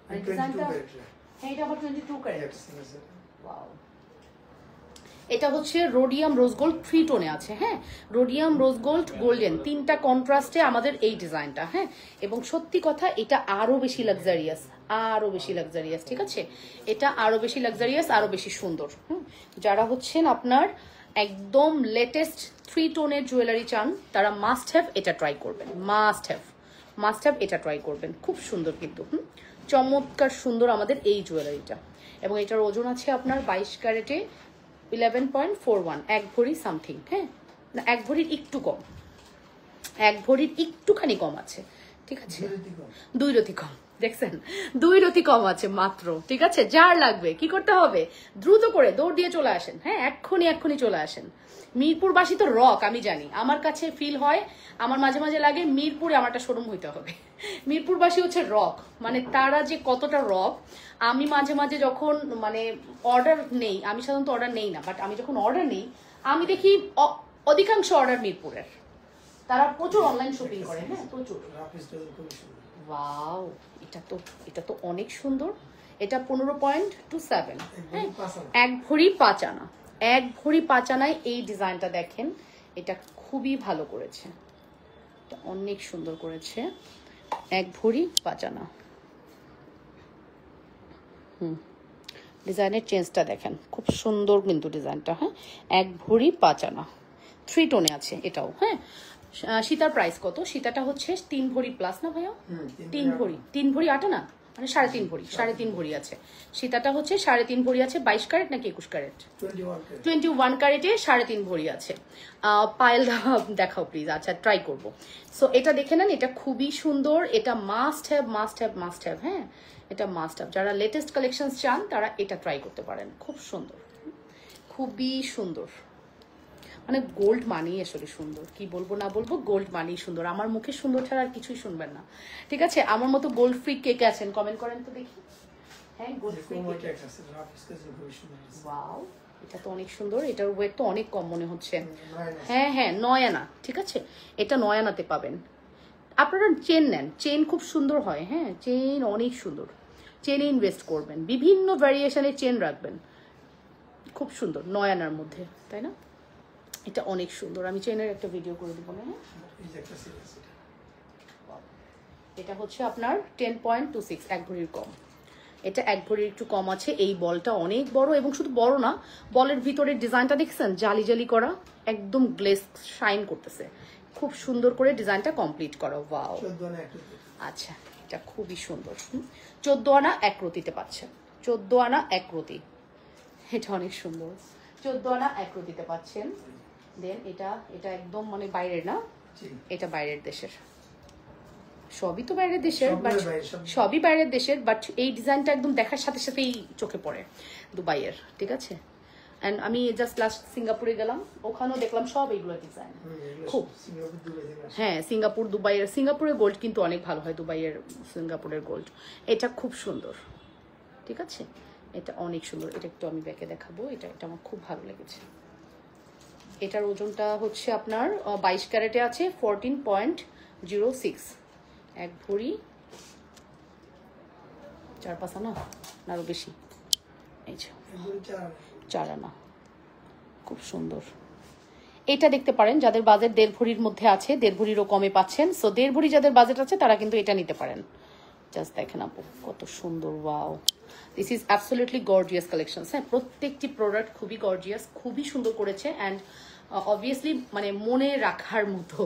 মানে ডিজাইনটা, হ্যাঁ, এটা আবার 22 ক্যারেট। ওয়াও, এটা হচ্ছে রোডিয়াম রোজ গোল্ড 3 টোনে আছে। হ্যাঁ, রোডিয়াম রোজ গোল্ড গোল্ডেন, 3টা কন্ট্রাস্টে আমাদের এই ডিজাইনটা। হ্যাঁ, এবং সত্যি কথা এটা আরো বেশি লাক্সারিয়াস, আরো বেশি লাক্সারিয়াস। ঠিক আছে, এটা আরো বেশি লাক্সারিয়াস, আরো বেশি সুন্দর। যারা হচ্ছেন আপনার একদম লেটেস্ট 3 টোনের জুয়েলারি চান, তারা মাস্ট হ্যাভ এটা ট্রাই করবেন, মাস্ট হ্যাভ এটা ট্রাই করবেন। খুব সুন্দর কিন্তু, চমৎকার সুন্দর আমাদের এই জুয়েলারিটা। এবং এটার ওজন আছে আপনার 22 ক্যারেটে 11.41, 1 ভরি সামথিং। হ্যাঁ, না, 1 ভরির একটু কম, 1 ভরির একটুখানি কম আছে। ঠিক আছে, 2 রতি কম, দেখছেন, 2 রতি কম আছে মাত্র। ঠিক আছে, যার লাগবে কি করতে হবে, দ্রুত করে দৌড় দিয়ে চলে আসেন। হ্যাঁ, এক্ষুনি চলে আসেন। মিরপুরবাসী তো রক, আমি জানি, আমার কাছে ফিল হয়, আমার মাঝে মাঝে লাগে মিরপুরে আমারটা শোরুম হইতে হবে। মিরপুরবাসী হচ্ছে রক, মানে তারা যে কতটা রক। আমি মাঝে মাঝে যখন মানে অর্ডার নেই, আমি সাধারণত অর্ডার নেই না, বাট আমি যখন অর্ডার নেই, আমি দেখি অধিকাংশ অর্ডার মিরপুরের। তারা প্রচুর অনলাইন শপিং করে। হ্যাঁ, প্রচুর। ওয়াও, এটা তো অনেক সুন্দর। এটা 15.27। হ্যাঁ, 1 ভরি 5 আনা, 1 ভরি 5 আনায় এই ডিজাইনটা দেখেন, এটা খুবই ভালো করেছে, এটা অনেক সুন্দর করেছে। 1 ভরি 5 আনা। ডিজাইনের চেঞ্জটা দেখেন, খুব সুন্দর কিন্তু ডিজাইনটা। হ্যাঁ, 1 ভরি 5 আনা, 3 টোনে আছে এটাও। হ্যাঁ, সীতার প্রাইস কত? সীতাটা হচ্ছে 3 ভরি প্লাস না ভাইয়া? 3 ভরি 8 আনা, মানে 3.5 ভরি আছে। সীতাটা হচ্ছে 3.5 ভরি আছে। 22 ক্যারেট নাকি 21 ক্যারেট? 21 ক্যারেটে 3.5 ভরি আছে। পায়েল দেখাও প্লিজ। আচ্ছা, ট্রাই করবো। সো এটা দেখে নেন, এটা খুবই সুন্দর। এটা মাস্ট হ্যাভ। হ্যাঁ, এটা মাস্ট হ্যাভ। যারা লেটেস্ট কালেকশন চান তারা এটা ট্রাই করতে পারেন। খুব সুন্দর, খুবই সুন্দর। মানে গোল্ড মানেই আসলে সুন্দর, কি বলবো না বলবো, গোল্ড মানেই সুন্দর। আমার মুখে সুন্দর ছাড়া আর কিছুই শুনবেন না। ঠিক আছে, আমার মতো গোল্ড ফ্রিক কে কে আছেন কমেন্ট করেন তো দেখি। হ্যাঁ, গোল্ড ফ্রিক। ওয়াও, এটা তো অনেক সুন্দর, এটার ওয়েট তো অনেক কম মনে হচ্ছে। Nine আছে। হ্যাঁ হ্যাঁ 9 আনা, ঠিক আছে, এটা 9 আনাতে পাবেন। আপনারা চেন নেন, চেন খুব সুন্দর হয়, হ্যাঁ চেন অনেক সুন্দর, চেনে ইনভেস্ট করবেন, বিভিন্ন ভ্যারিয়েশনের চেন রাখবেন, খুব সুন্দর 9 আনার মধ্যে, তাই না? এটা অনেক সুন্দর, আমি চেনের একটা ভিডিও করে দেবো না? এই যে একটা series এটা। এটা হচ্ছে আপনার 10.26, 1 ভরির কম। এটা 1 ভরির একটু কম আছে। এই বলটা অনেক বড়, এবং শুধু বড় না, বলের ভিতরের ডিজাইনটা দেখছেন, জালি জালি করা, একদম গ্লেস শাইন করতেছে, খুব সুন্দর করে ডিজাইনটা কমপ্লিট করা। ওয়াও, 14 আনা একটা। আচ্ছা এটা খুবই সুন্দর। 14 আনা এক রতিতে পাচ্ছেন, 14 আনা এক রতি, এটা অনেক সুন্দর, 14 আনা এক রতিতে পাচ্ছেন। দেন এটা এটা একদম মানে বাইরের না, জি। এটা বাইরের দেশের, সবই তো বাইরের দেশের, সবগুলো বাট বাইরের, সব। সবই বাইরের দেশের, বাট এই ডিজাইনটা একদম দেখার সাথে সাথেই চোখে পড়ে দুবাইয়ের, ঠিক আছে। অ্যান্ড আমি জাস্ট লাস্ট সিঙ্গাপুরে গেলাম, ওখানেও দেখলাম সব এইগুলো ডিজাইন খুব। সিঙ্গাপুর দুবাই থেকে আসে। হ্যাঁ সিঙ্গাপুর দুবাইয়ের, সিঙ্গাপুরের গোল্ড কিন্তু অনেক ভালো হয়, দুবাইয়ের সিঙ্গাপুরের গোল্ড। এটা খুব সুন্দর, ঠিক আছে, এটা অনেক সুন্দর। এটা একটু আমি ব্যাকে দেখাবো, এটা এটা আমার খুব ভালো লেগেছে। এটার ওজনটা হচ্ছে আপনার 22 ক্যারেটে আছে, 14.06, 1 ভরি 4-5 আনা না আরো বেশি, এই যে এগুলো 4 আনা। 4 আনা, খুব সুন্দর। এটা দেখতে পারেন যাদের বাজেট 1.5 ভরির মধ্যে আছে, 1.5 ভরিরও কমে পাচ্ছেন। সো 1.5 ভরি যাদের বাজেট আছে তারা কিন্তু এটা নিতে পারেন। জাস্ট দেখেন আপু কত সুন্দর, wow, this is absolutely gorgeous collection. হ্যাঁ প্রত্যেকটি প্রোডাক্ট খুবই গর্জিয়াস, খুবই সুন্দর করেছে। অ্যান্ড অবভিয়াসলি মানে মনে রাখার মতো,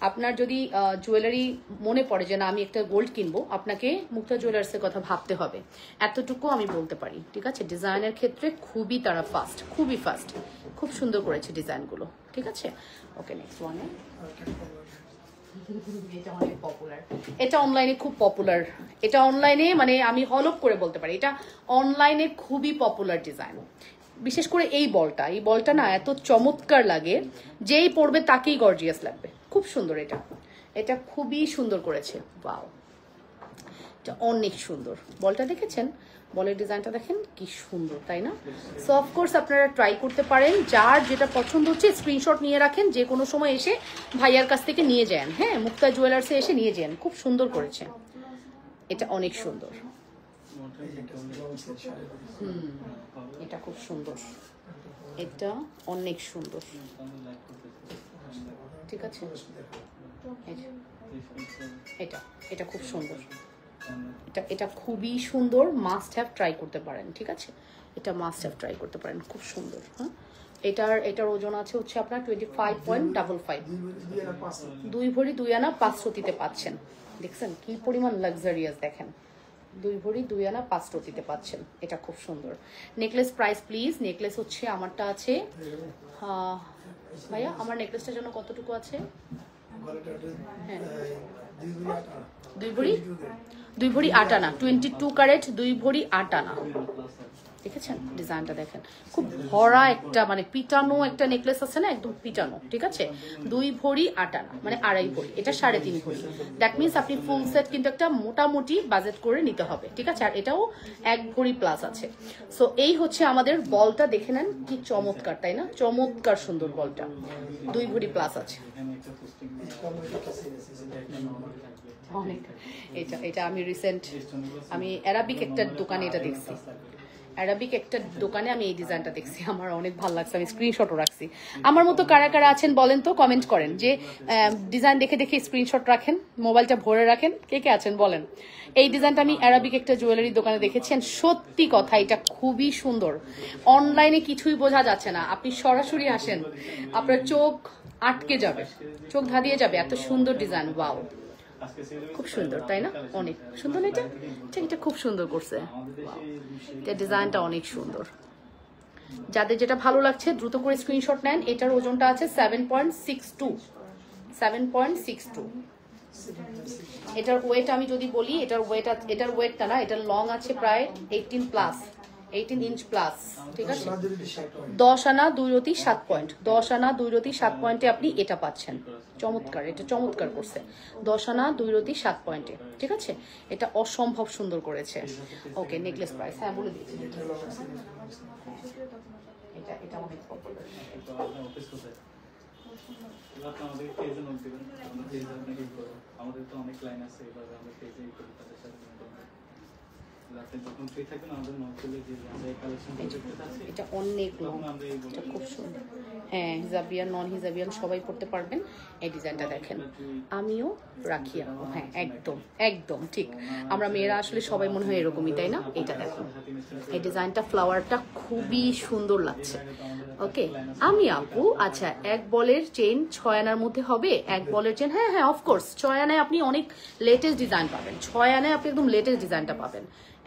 আপনার যদি জুয়েলারি মনে পড়ে যে না আমি একটা গোল্ড কিনবো, আপনাকে মুক্তা জুয়েলার্সের কথা ভাবতে হবে, এতটুকু আমি বলতে পারি, ঠিক আছে। ডিজাইনের ক্ষেত্রে খুবই তারা ফাস্ট, খুবই ফাস্ট, খুব সুন্দর করেছে ডিজাইনগুলো, ঠিক আছে। ওকে নেক্সট ওয়ানে, এটা অনেক পপুলার, এটা অনলাইনে খুব পপুলার, এটা অনলাইনে মানে আমি হলপ করে বলতে পারি এটা অনলাইনে খুবই পপুলার ডিজাইন। বিশেষ করে এই বলটা না এত চমৎকার লাগে, যেই পরবে তাকেই গর্জিয়াস লাগবে, খুব সুন্দর। এটা এটা খুবই সুন্দর করেছে, ওয়াও, এটা অনেক সুন্দর। বলটা দেখেছেন, বলের ডিজাইনটা দেখেন কি সুন্দর, তাই না? সো অফকোর্স আপনারা ট্রাই করতে পারেন, যার যেটা পছন্দ হচ্ছে স্ক্রিনশট নিয়ে রাখেন, যে কোনো সময় এসে ভাইয়ার কাছ থেকে নিয়ে যান, হ্যাঁ মুক্তা জুয়েলার্সে এসে নিয়ে যান, খুব সুন্দর করেছে, এটা অনেক সুন্দর। এটা খুব সুন্দর, এটা অনেক সুন্দর, ঠিক আছে। এটা এটা খুব সুন্দর, এটা এটা খুবই সুন্দর, মাস্ট হ্যাভ ট্রাই করতে পারেন, ঠিক আছে, এটা মাস্ট হ্যাভ ট্রাই করতে পারেন, খুব সুন্দর। হ্যাঁ এটার ওজন আছে হচ্ছে আপনার 25.55, 2 ভরি 2 আনা 5 রতিতে পাচ্ছেন। দেখছেন কি পরিমাণ লাক্সারিয়াস, দেখেন 2 ভরি 2 আনা 5 রতিতে পাচ্ছেন, এটা খুব সুন্দর। নেকলেস প্রাইস প্লিজ, নেকলেস হচ্ছে আমারটা আছে ভাইয়া, আমার নেকলেসটার জন্য কতটুকু আছে? হ্যাঁ 2 ভরি 8 আনা, 22 ক্যারেট, 2 ভরি 8 আনা, দেখেছেন ডিজাইনটা দেখেন, খুব ভরা একটা মানে পিটানো একটা নেকলেস আছে না, একদম পিটানো, ঠিক আছে। 2 ভরি 8 আনা মানে 2.5 ভরি, এটা 3.5 ভরি। দ্যাট মিনস আপনি ফুল সেট কিন্তু একটা মোটামুটি বাজেট করে নিতে হবে, ঠিক আছে। আর এটাও 1 ভরি প্লাস আছে। সো এই হচ্ছে আমাদের বলটা, দেখে নেন কি চমৎকার, তাই না? চমৎকার সুন্দর বলটা, 2 ভরি প্লাস আছে অনেক। এটা এটা আমি রিসেন্ট আমি অ্যারাবিক একটা দোকানে এটা দেখছি, অ্যারাবিক একটা দোকানে আমি এই ডিজাইনটা দেখছি, আমার অনেক ভালো লাগছে, আমি স্ক্রিনশটও রাখছি। আমার মতো কারা কারা আছেন বলেন তো, কমেন্ট করেন যে ডিজাইন দেখে দেখে স্ক্রিনশট রাখেন, মোবাইলটা ভরে রাখেন, কে কে আছেন বলেন। এই ডিজাইনটা আমি অ্যারাবিক একটা জুয়েলারি দোকানে দেখেছি, সত্যি কথা এটা খুবই সুন্দর। অনলাইনে কিছুই বোঝা যাচ্ছে না, আপনি সরাসরি আসেন, আপনার চোখ আটকে যাবে, চোখ ধাঁধিয়ে যাবে, এত সুন্দর ডিজাইন, ওয়াও, খুব সুন্দর, তাই না? অনেক সুন্দর, এটা এটা খুব সুন্দর করছে, এটা ডিজাইনটা অনেক সুন্দর। যাদের যেটা ভালো লাগছে দ্রুত করে স্ক্রিনশট নেন। এটার ওজনটা আছে 7.62, 7.62। এটার ওয়েট আমি যদি বলি, এটার ওয়েটটা না, এটার লং আছে প্রায় 18 প্লাস, 18 ইঞ্চ প্লাস, ঠিক আছে। 10 আনা 2 রতি 7 পয়েন্ট, 10 আনা 2 রতি 7 পয়েন্টে আপনি এটা পাচ্ছেন, চমৎকার, এটা চমৎকার করছে, 10 আনা 2 রতি 7 পয়েন্টে, ঠিক আছে। এটা অসম্ভব সুন্দর করেছে। ওকে নেকলেস প্রাইস, হ্যাঁ বলে দিচ্ছি, এটা এটা অনেক পপুলার। তো আপনার অফিস কোথায়? আপনি আমাদের পেজে নোট দিবেন, আমরা পেজে আপনাকে করবো। আমাদের তো অনেক ক্লায়েন্ট আছে, এভাবে আমরা পেজে করি, তাদের সাথে আপনি যখন ফ্রি থাকবেন আমাদের নোট করলে যে আমরা এই কালেকশন দেখতে চাচ্ছি, এটা অনেক লং, তখন আমরা এই এটা খুব সুন্দর। হ্যাঁ, হিজাবিয়ান নন হিজাবিয়ান সবাই পড়তে পারবেন। এই ডিজাইনটা দেখেন, আমিও রাখি আপু। হ্যাঁ, একদম একদম ঠিক। আমরা মেয়েরা আসলে সবাই মনে হয় এরকমই, তাই না? এটা দেখো, এই ডিজাইনটা ফ্লাওয়ারটা খুবই সুন্দর লাগছে। ওকে, আমি আপু আচ্ছা, এক বলের চেন 6 আনার মধ্যে হবে? এক বলের চেন, হ্যাঁ হ্যাঁ অফকোর্স 6 আনায় আপনি অনেক লেটেস্ট ডিজাইন পাবেন। 6 আনায় আপনি একদম লেটেস্ট ডিজাইনটা পাবেন,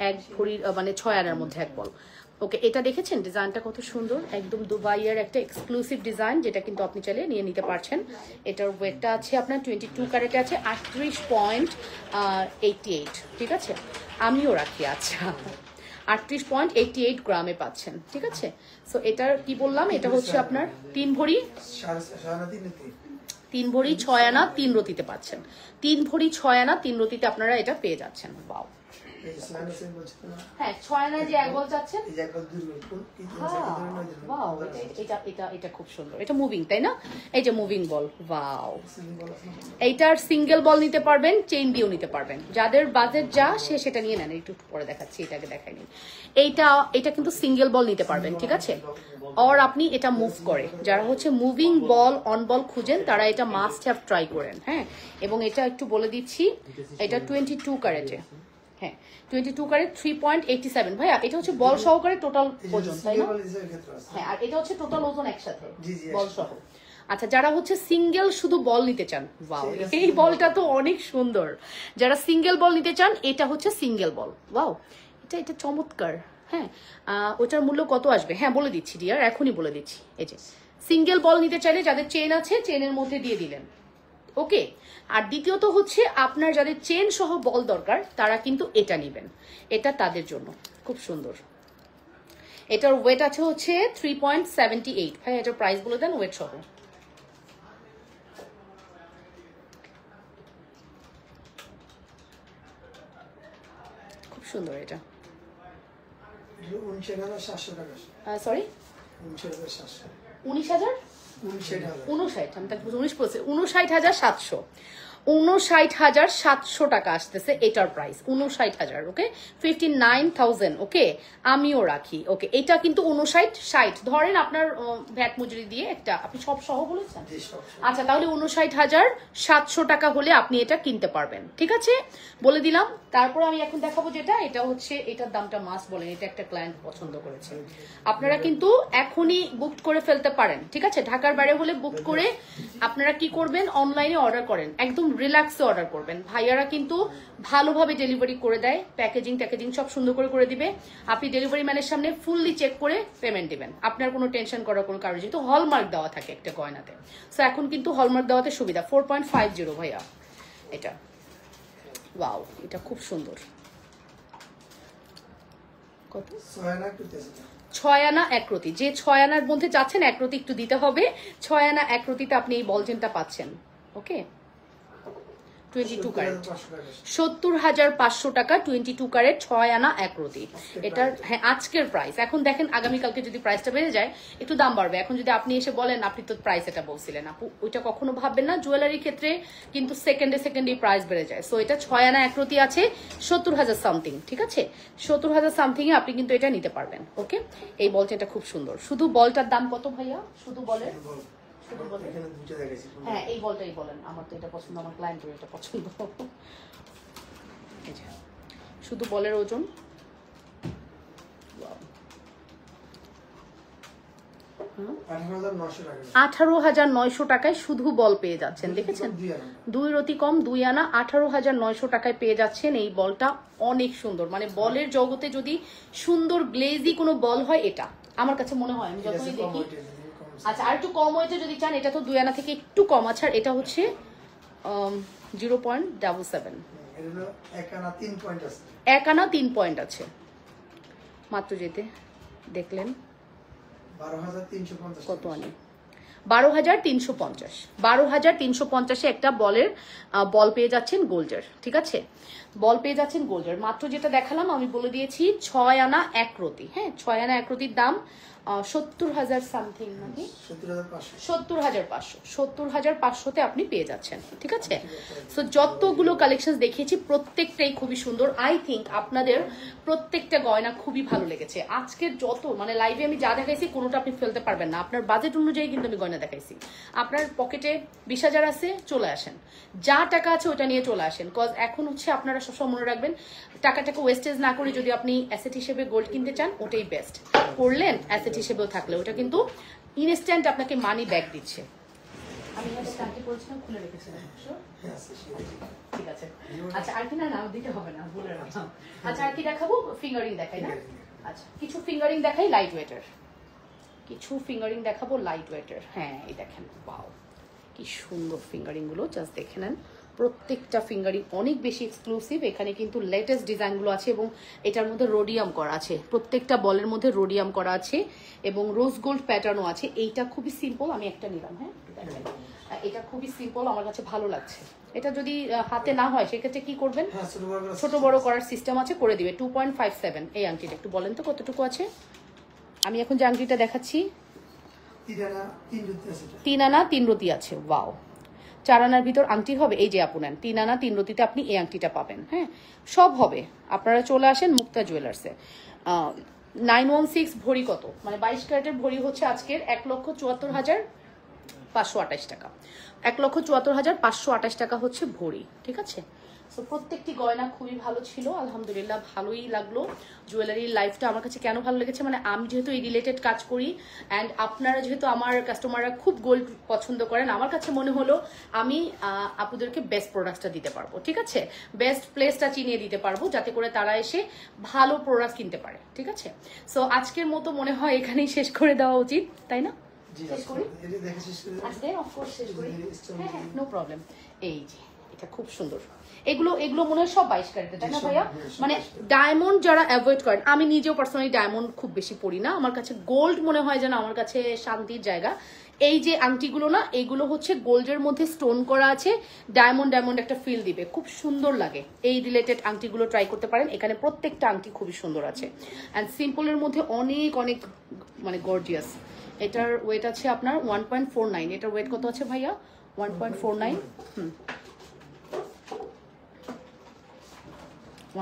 এক ভরির মানে 6 আনার মধ্যে এক বল। ওকে, এটা দেখেছেন ডিজাইনটা কত সুন্দর, একদম দুবাইয়ের একটা এক্সক্লুসিভ ডিজাইন, যেটা কিন্তু আপনি চাইলে নিয়ে নিতে পারছেন। এটার ওয়েটটা আছে আপনার 22 ক্যারেটে আছে, 38.88, ঠিক আছে? আমিও রাখি, আচ্ছা 38.88 গ্রামে পাচ্ছেন, ঠিক আছে? সো এটার কি বললাম, এটা হচ্ছে আপনার 3 ভরি, 3 ভরি 6 আনা 3 রতিতে পাচ্ছেন। 3 ভরি 6 আনা 3 রতিতে আপনারা এটা পেয়ে যাচ্ছেন। ওয়াও, হ্যাঁ 6 আনা যে এক বল চাচ্ছেন, এটা খুব সুন্দর, এটা মুভিং, তাই না? এই যে মুভিং বল, ওয়াও। এইটার সিঙ্গেল বল নিতে পারবেন, চেইন দিয়েও নিতে পারবেন, যাদের বাজেট যা সে সেটা নিয়ে নেন। একটু পরে দেখাচ্ছি, এটাকে দেখাইনি। এটা কিন্তু সিঙ্গেল বল নিতে পারবেন, ঠিক আছে? আর আপনি এটা মুভ করে, যারা হচ্ছে মুভিং বল অন বল খুঁজেন তারা এটা মাস্ট হ্যাভ ট্রাই করেন। হ্যাঁ, এবং এটা একটু বলে দিচ্ছি, এটা 22 ক্যারেটে, হ্যাঁ 22 ক্যারেট 3.87। ভাইয়া এটা হচ্ছে বল সহকারে টোটাল ওজন, তাই না? হ্যাঁ, আর এটা হচ্ছে টোটাল ওজন একসাথে বল সহ। আচ্ছা, যারা হচ্ছে সিঙ্গেল শুধু বল নিতে চান, ওয়াও এই বলটা তো অনেক সুন্দর। যারা সিঙ্গেল বল নিতে চান, এটা হচ্ছে সিঙ্গেল বল, ওয়াও এটা চমৎকার। হ্যাঁ, ওটার মূল্য কত আসবে? হ্যাঁ বলে দিচ্ছি ডিয়ার, এখনই বলে দিচ্ছি। এই যে সিঙ্গেল বল নিতে চাইলে যাদের চেন আছে, চেনের মধ্যে দিয়ে দিলেন, ওকে। আর দ্বিতীয়ত হচ্ছে আপনার যাদের চেন সহ বল দরকার তারা কিন্তু এটা নেবেন, এটা তাদের জন্য খুব সুন্দর। এটার ওয়েট আছে হচ্ছে 3.78। ভাই এটার প্রাইস বলে দেন ওয়েট সহ। খুব সুন্দর এটা, সরি 19,000 59, আমি তাকে 19 বলছি, 59,700, 59,700 টাকা আসতেছে এটার প্রাইস, 59,000। ওকে, 59,000। ওকে, আমিও রাখি। ওকে, এটা কিন্তু 59, ধরেন আপনার ভ্যাট মজুরি দিয়ে একটা, আপনি সব সহ বলেছেন, আচ্ছা তাহলে 59,700 টাকা হলে আপনি এটা কিনতে পারবেন, ঠিক আছে? বলে দিলাম। তারপর আমি এখন দেখাবো যেটা, এটা হচ্ছে, এটার দামটা মাস্ট বলেন, এটা একটা ক্লায়েন্ট পছন্দ করেছে। আপনারা কিন্তু এখনই বুক করে ফেলতে পারেন, ঠিক আছে? ঢাকার বাইরে হলে বুক করে আপনারা কি করবেন, অনলাইনে অর্ডার করেন, একদম রিল্যাক্সে অর্ডার করবেন। ভাইয়ারা কিন্তু ভালোভাবে ডেলিভারি করে দেয়, প্যাকেজিং সব সুন্দর করে দিবে। আপনি ডেলিভারি ম্যানের সামনে ফুললি চেক করে পেমেন্ট দিবেন, আপনার কোনো টেনশন করার কোনো কারণ, যেহেতু হলমার্ক দেওয়া থাকে একটা গয়নাতে। সো এখন কিন্তু হলমার্ক দেওয়াতে সুবিধা। 4.50 ভাইয়া এটা, ওয়াও এটা খুব সুন্দর। কত? 6 আনা 1 রতি। যে 6 আনার মধ্যে চাচ্ছেন 1 রতি একটু দিতে হবে। 6 আনা 1 রতিতে আপনি এই বলচেনটা পাচ্ছেন। ওকে, 22 ক্যারেট, 70,500 টাকা, 22 ক্যারেট 6 আনা 1 রতি। এটার হ্যাঁ আজকের প্রাইস। এখন দেখেন আগামীকালকে যদি প্রাইসটা বেড়ে যায় একটু দাম বাড়বে। এখন যদি আপনি এসে বলেন আপনি তো প্রাইস এটা বলছিলেন, আপু ওইটা কখনো ভাববেন না। জুয়েলারির ক্ষেত্রে কিন্তু সেকেন্ডে প্রাইস বেড়ে যায়। সো এটা 6 আনা 1 রতি আছে 70,000 সামথিং, ঠিক আছে? 70,000 সামথিং এ আপনি কিন্তু এটা নিতে পারবেন। ওকে, এই বলটা খুব সুন্দর। শুধু বলটার দাম কত ভাইয়া? শুধু বলের, হ্যাঁ এই বলটাই বলেন। আমার তো এটা পছন্দ, আমার ক্লায়েন্টের এটা পছন্দ। শুধু বলের ওজন 18,900 টাকায় শুধু বল পেয়ে যাচ্ছেন, দেখেছেন? 2 রতি কম 2 আনা, 18,900 টাকায় পেয়ে যাচ্ছেন এই বলটা। অনেক সুন্দর, মানে বলের জগতে যদি সুন্দর গ্লেজি কোনো বল হয় এটা আমার কাছে মনে হয়, আমি যতই দেখি। আচ্ছা, আর একটু কম ওয়েটে যদি চান, এটা তো 2 আনা থেকে একটু কম আছে, আর এটা হচ্ছে 0.77, 1 আনা 3 পয়েন্ট আছে মাত্র। যেতে দেখলেন 12,350 কত আনি, 12,350, 12,350 একটা বলের বল পেয়ে যাচ্ছেন গোল্ডের, ঠিক আছে? বল পেয়ে যাচ্ছেন গোল্ডের। মাত্র যেটা দেখালাম আমি বলে দিয়েছি 6 আনা 1 রতি। হ্যাঁ, 6 আনা 1 রতির দাম 70,000 সামথিং নাকি 70,500 70,500তে আপনি পেয়ে যাচ্ছেন, ঠিক আছে। সো যতগুলো কালেকশন দেখিয়েছি প্রত্যেকটাই খুবই সুন্দর। আই থিঙ্ক আপনাদের প্রত্যেকটা গয়না খুবই ভালো লেগেছে। আজকের যত মানে লাইভে আমি যা দেখাইছি কোনোটা আপনি ফেলতে পারবেন না, আপনার বাজেট অনুযায়ী কিন্তু আমি গয়না দেখাইছি। আপনার পকেটে 20,000 আছে, চলে আসেন, যা টাকা আছে ওটা নিয়ে চলে আসেন। কজ এখন হচ্ছে আপনারা সবসময় মনে রাখবেন টাকাটাকে ওয়েস্টেজ না করে যদি আপনি অ্যাসেট হিসেবে গোল্ড কিনতে চান ওটাই বেস্ট। করলেন অ্যাসেট হিসেবেও থাকলে ওটা কিন্তু ইনস্ট্যান্ট আপনাকে মানি ব্যাক দিচ্ছে। আমি খুলে রেখেছিলাম, ঠিক আছে। আচ্ছা আর কি না নাম দিতে হবে না, বলে রাখলাম। আচ্ছা আর কি দেখাবো? ফিঙ্গারিং দেখাই না? আচ্ছা কিছু ফিঙ্গারিং দেখাই লাইট ওয়েটের, কিছু ফিঙ্গারিং দেখাবো লাইট ওয়েটের। হ্যাঁ এই দেখেন, ওয়াও কি সুন্দর ফিঙ্গারিং গুলো, জাস্ট দেখে নেন। প্রত্যেকটা ফিঙ্গারিং অনেক বেশি এক্সক্লুসিভ। এখানে কিন্তু লেটেস্ট ডিজাইনগুলো আছে এবং এটার মধ্যে রোডিয়াম করা আছে, প্রত্যেকটা বলের মধ্যে রোডিয়াম করা আছে এবং রোজ গোল্ড প্যাটার্নও আছে। এইটা খুবই সিম্পল, আমি একটা নিলাম। হ্যাঁ এটা খুবই সিম্পল, আমার কাছে ভালো লাগছে। এটা যদি হাতে না হয় সেক্ষেত্রে কি করবেন? ছোট বড় করার সিস্টেম আছে, করে দিবে। 2.57 এই আংটিটা একটু বলেন তো কতটুকু আছে? আমি এখন যে আংটিটা দেখাচ্ছি 3 আনা 3 রতি আছে। ওয়াও, 4 আনার ভিতর আংটি হবে। এই যে আপু নেন 3 আনা 3 রতিতে আপনি এই আংটিটা পাবেন। হ্যাঁ সব হবে। আপনারা চলে আসেন মুক্তা জুয়েলার্সে। 916 ভরি কত, মানে 22 ক্যারেটের ভরি হচ্ছে আজকের 1,74,528 টাকা। 1,74,528 টাকা হচ্ছে ভরি, ঠিক আছে। সো প্রত্যেকটি গয়না খুবই ভালো ছিল, আলহামদুলিল্লাহ ভালোই লাগলো। জুয়েলারির লাইফটা আমার কাছে কেন ভালো লেগেছে, মানে আমি যেহেতু এই রিলেটেড কাজ করি অ্যান্ড আপনারা যেহেতু আমার কাস্টমাররা খুব গোল্ড পছন্দ করেন, আমার কাছে মনে হলো আমি আপুদেরকে বেস্ট প্রোডাক্টটা দিতে পারবো, ঠিক আছে। বেস্ট প্লেসটা চিনিয়ে দিতে পারবো যাতে করে তারা এসে ভালো প্রোডাক্ট কিনতে পারে, ঠিক আছে। সো আজকের মতো মনে হয় এখানেই শেষ করে দেওয়া উচিত, তাই না? শেষ করি আজকে, অফকোর্স শেষ করি। হ্যাঁ হ্যাঁ নো প্রবলেম। এই যে এটা খুব সুন্দর, এগুলো মনে হয় সব 22 ক্যারেটের, তাই না ভাইয়া? মানে ডায়মন্ড যারা অ্যাভয়েড করেন, আমি নিজেও পার্সোনালি ডায়মন্ড খুব বেশি পরি না, আমার কাছে গোল্ড মনে হয় যেন আমার কাছে শান্তির জায়গা। এই যে আংটিগুলো না, এইগুলো হচ্ছে গোল্ডের মধ্যে স্টোন করা আছে, ডায়মন্ড একটা ফিল দিবে, খুব সুন্দর লাগে। এই রিলেটেড আংটিগুলো ট্রাই করতে পারেন, এখানে প্রত্যেকটা আংটি খুবই সুন্দর আছে অ্যান্ড সিম্পলের মধ্যে অনেক মানে গর্জিয়াস। এটার ওয়েট আছে আপনার 1.49। এটার ওয়েট কত আছে ভাইয়া? 1.49।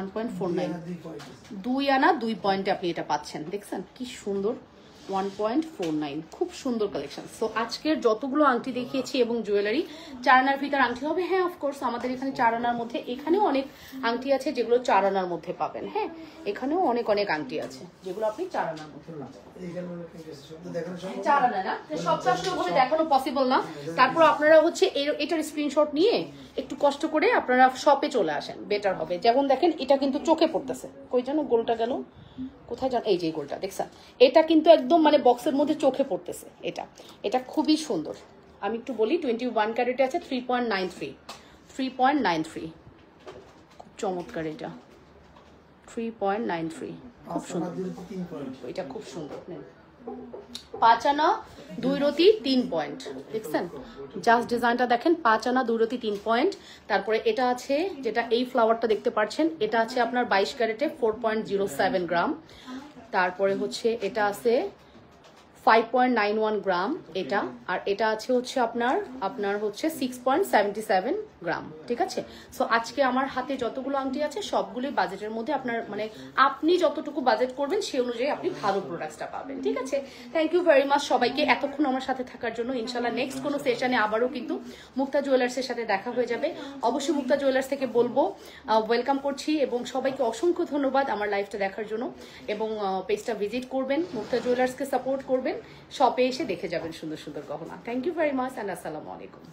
1.49, 2 আনা 2 পয়েন্টে আপনি এটা পাচ্ছেন। দেখছেন কি সুন্দর, 1.49, খুব সুন্দর কালেকশন। সো আজকের যতগুলো আংটি দেখিয়েছি এবং জুয়েলারি 4 আনার ভিতর আংটি হবে। হ্যাঁ অফকোর্স আমাদের এখানে 4 আনার মধ্যে, এখানেও অনেক আংটি আছে যেগুলো 4 আনার মধ্যে পাবেন। হ্যাঁ এখানেও অনেক আংটি আছে যেগুলো আপনি 4 আনার মধ্যে পাবেন। 4 আনা না, সবটা আসলে ওভাবে দেখানো পসিবল না। তারপর আপনারা হচ্ছে এটার স্ক্রিনশট নিয়ে একটু কষ্ট করে আপনারা শপে চলে আসেন, বেটার হবে। যেমন দেখেন এটা কিন্তু চোখে পড়তেছে, কই যেন গোলটা গেল, কোথায় যান? এই যে গোলটা দেখছেন, এটা কিন্তু একদম মানে বক্সের মধ্যে চোখে পড়তেছে। এটা খুবই সুন্দর। আমি একটু বলি 21 ক্যারেটে আছে 3.93, খুব চমৎকার। এটা 3.93 খুব সুন্দর, এটা খুব সুন্দর। 5 আনা 2 রতি 3 পয়েন্ট, দেখছেন জাস্ট ডিজাইনটা দেখেন। 5 আনা 2 রতি 3 পয়েন্ট। তারপরে এটা আছে যেটা এই ফ্লাওয়ারটা দেখতে পাচ্ছেন, এটা আছে আপনার 22 ক্যারেটে 4.07 গ্রাম। তারপরে হচ্ছে এটা আছে 5.91 গ্রাম এটা, আর এটা আছে হচ্ছে আপনার হচ্ছে 6.77 গ্রাম, ঠিক আছে। সো আজকে আমার হাতে যতগুলো আংটি আছে সবগুলোই বাজেটের মধ্যে। আপনার মানে আপনি যতটুকু বাজেট করবেন সেই অনুযায়ী আপনি ভালো প্রোডাক্টসটা পাবেন, ঠিক আছে। থ্যাংক ইউ ভেরি মাচ সবাইকে এতক্ষণ আমার সাথে থাকার জন্য। ইনশাল্লাহ নেক্সট কোনো সেশনে আবারও কিন্তু মুক্তা জুয়েলার্সের সাথে দেখা হয়ে যাবে। অবশ্যই মুক্তা জুয়েলার্স থেকে বলবো ওয়েলকাম করছি এবং সবাইকে অসংখ্য ধন্যবাদ আমার লাইভটা দেখার জন্য। এবং পেজটা ভিজিট করবেন, মুক্তা জুয়েলার্সকে সাপোর্ট করবেন, শপে এসে দেখে যাবেন সুন্দর সুন্দর গহনা। Thank you very much and আসসালামু আলাইকুম।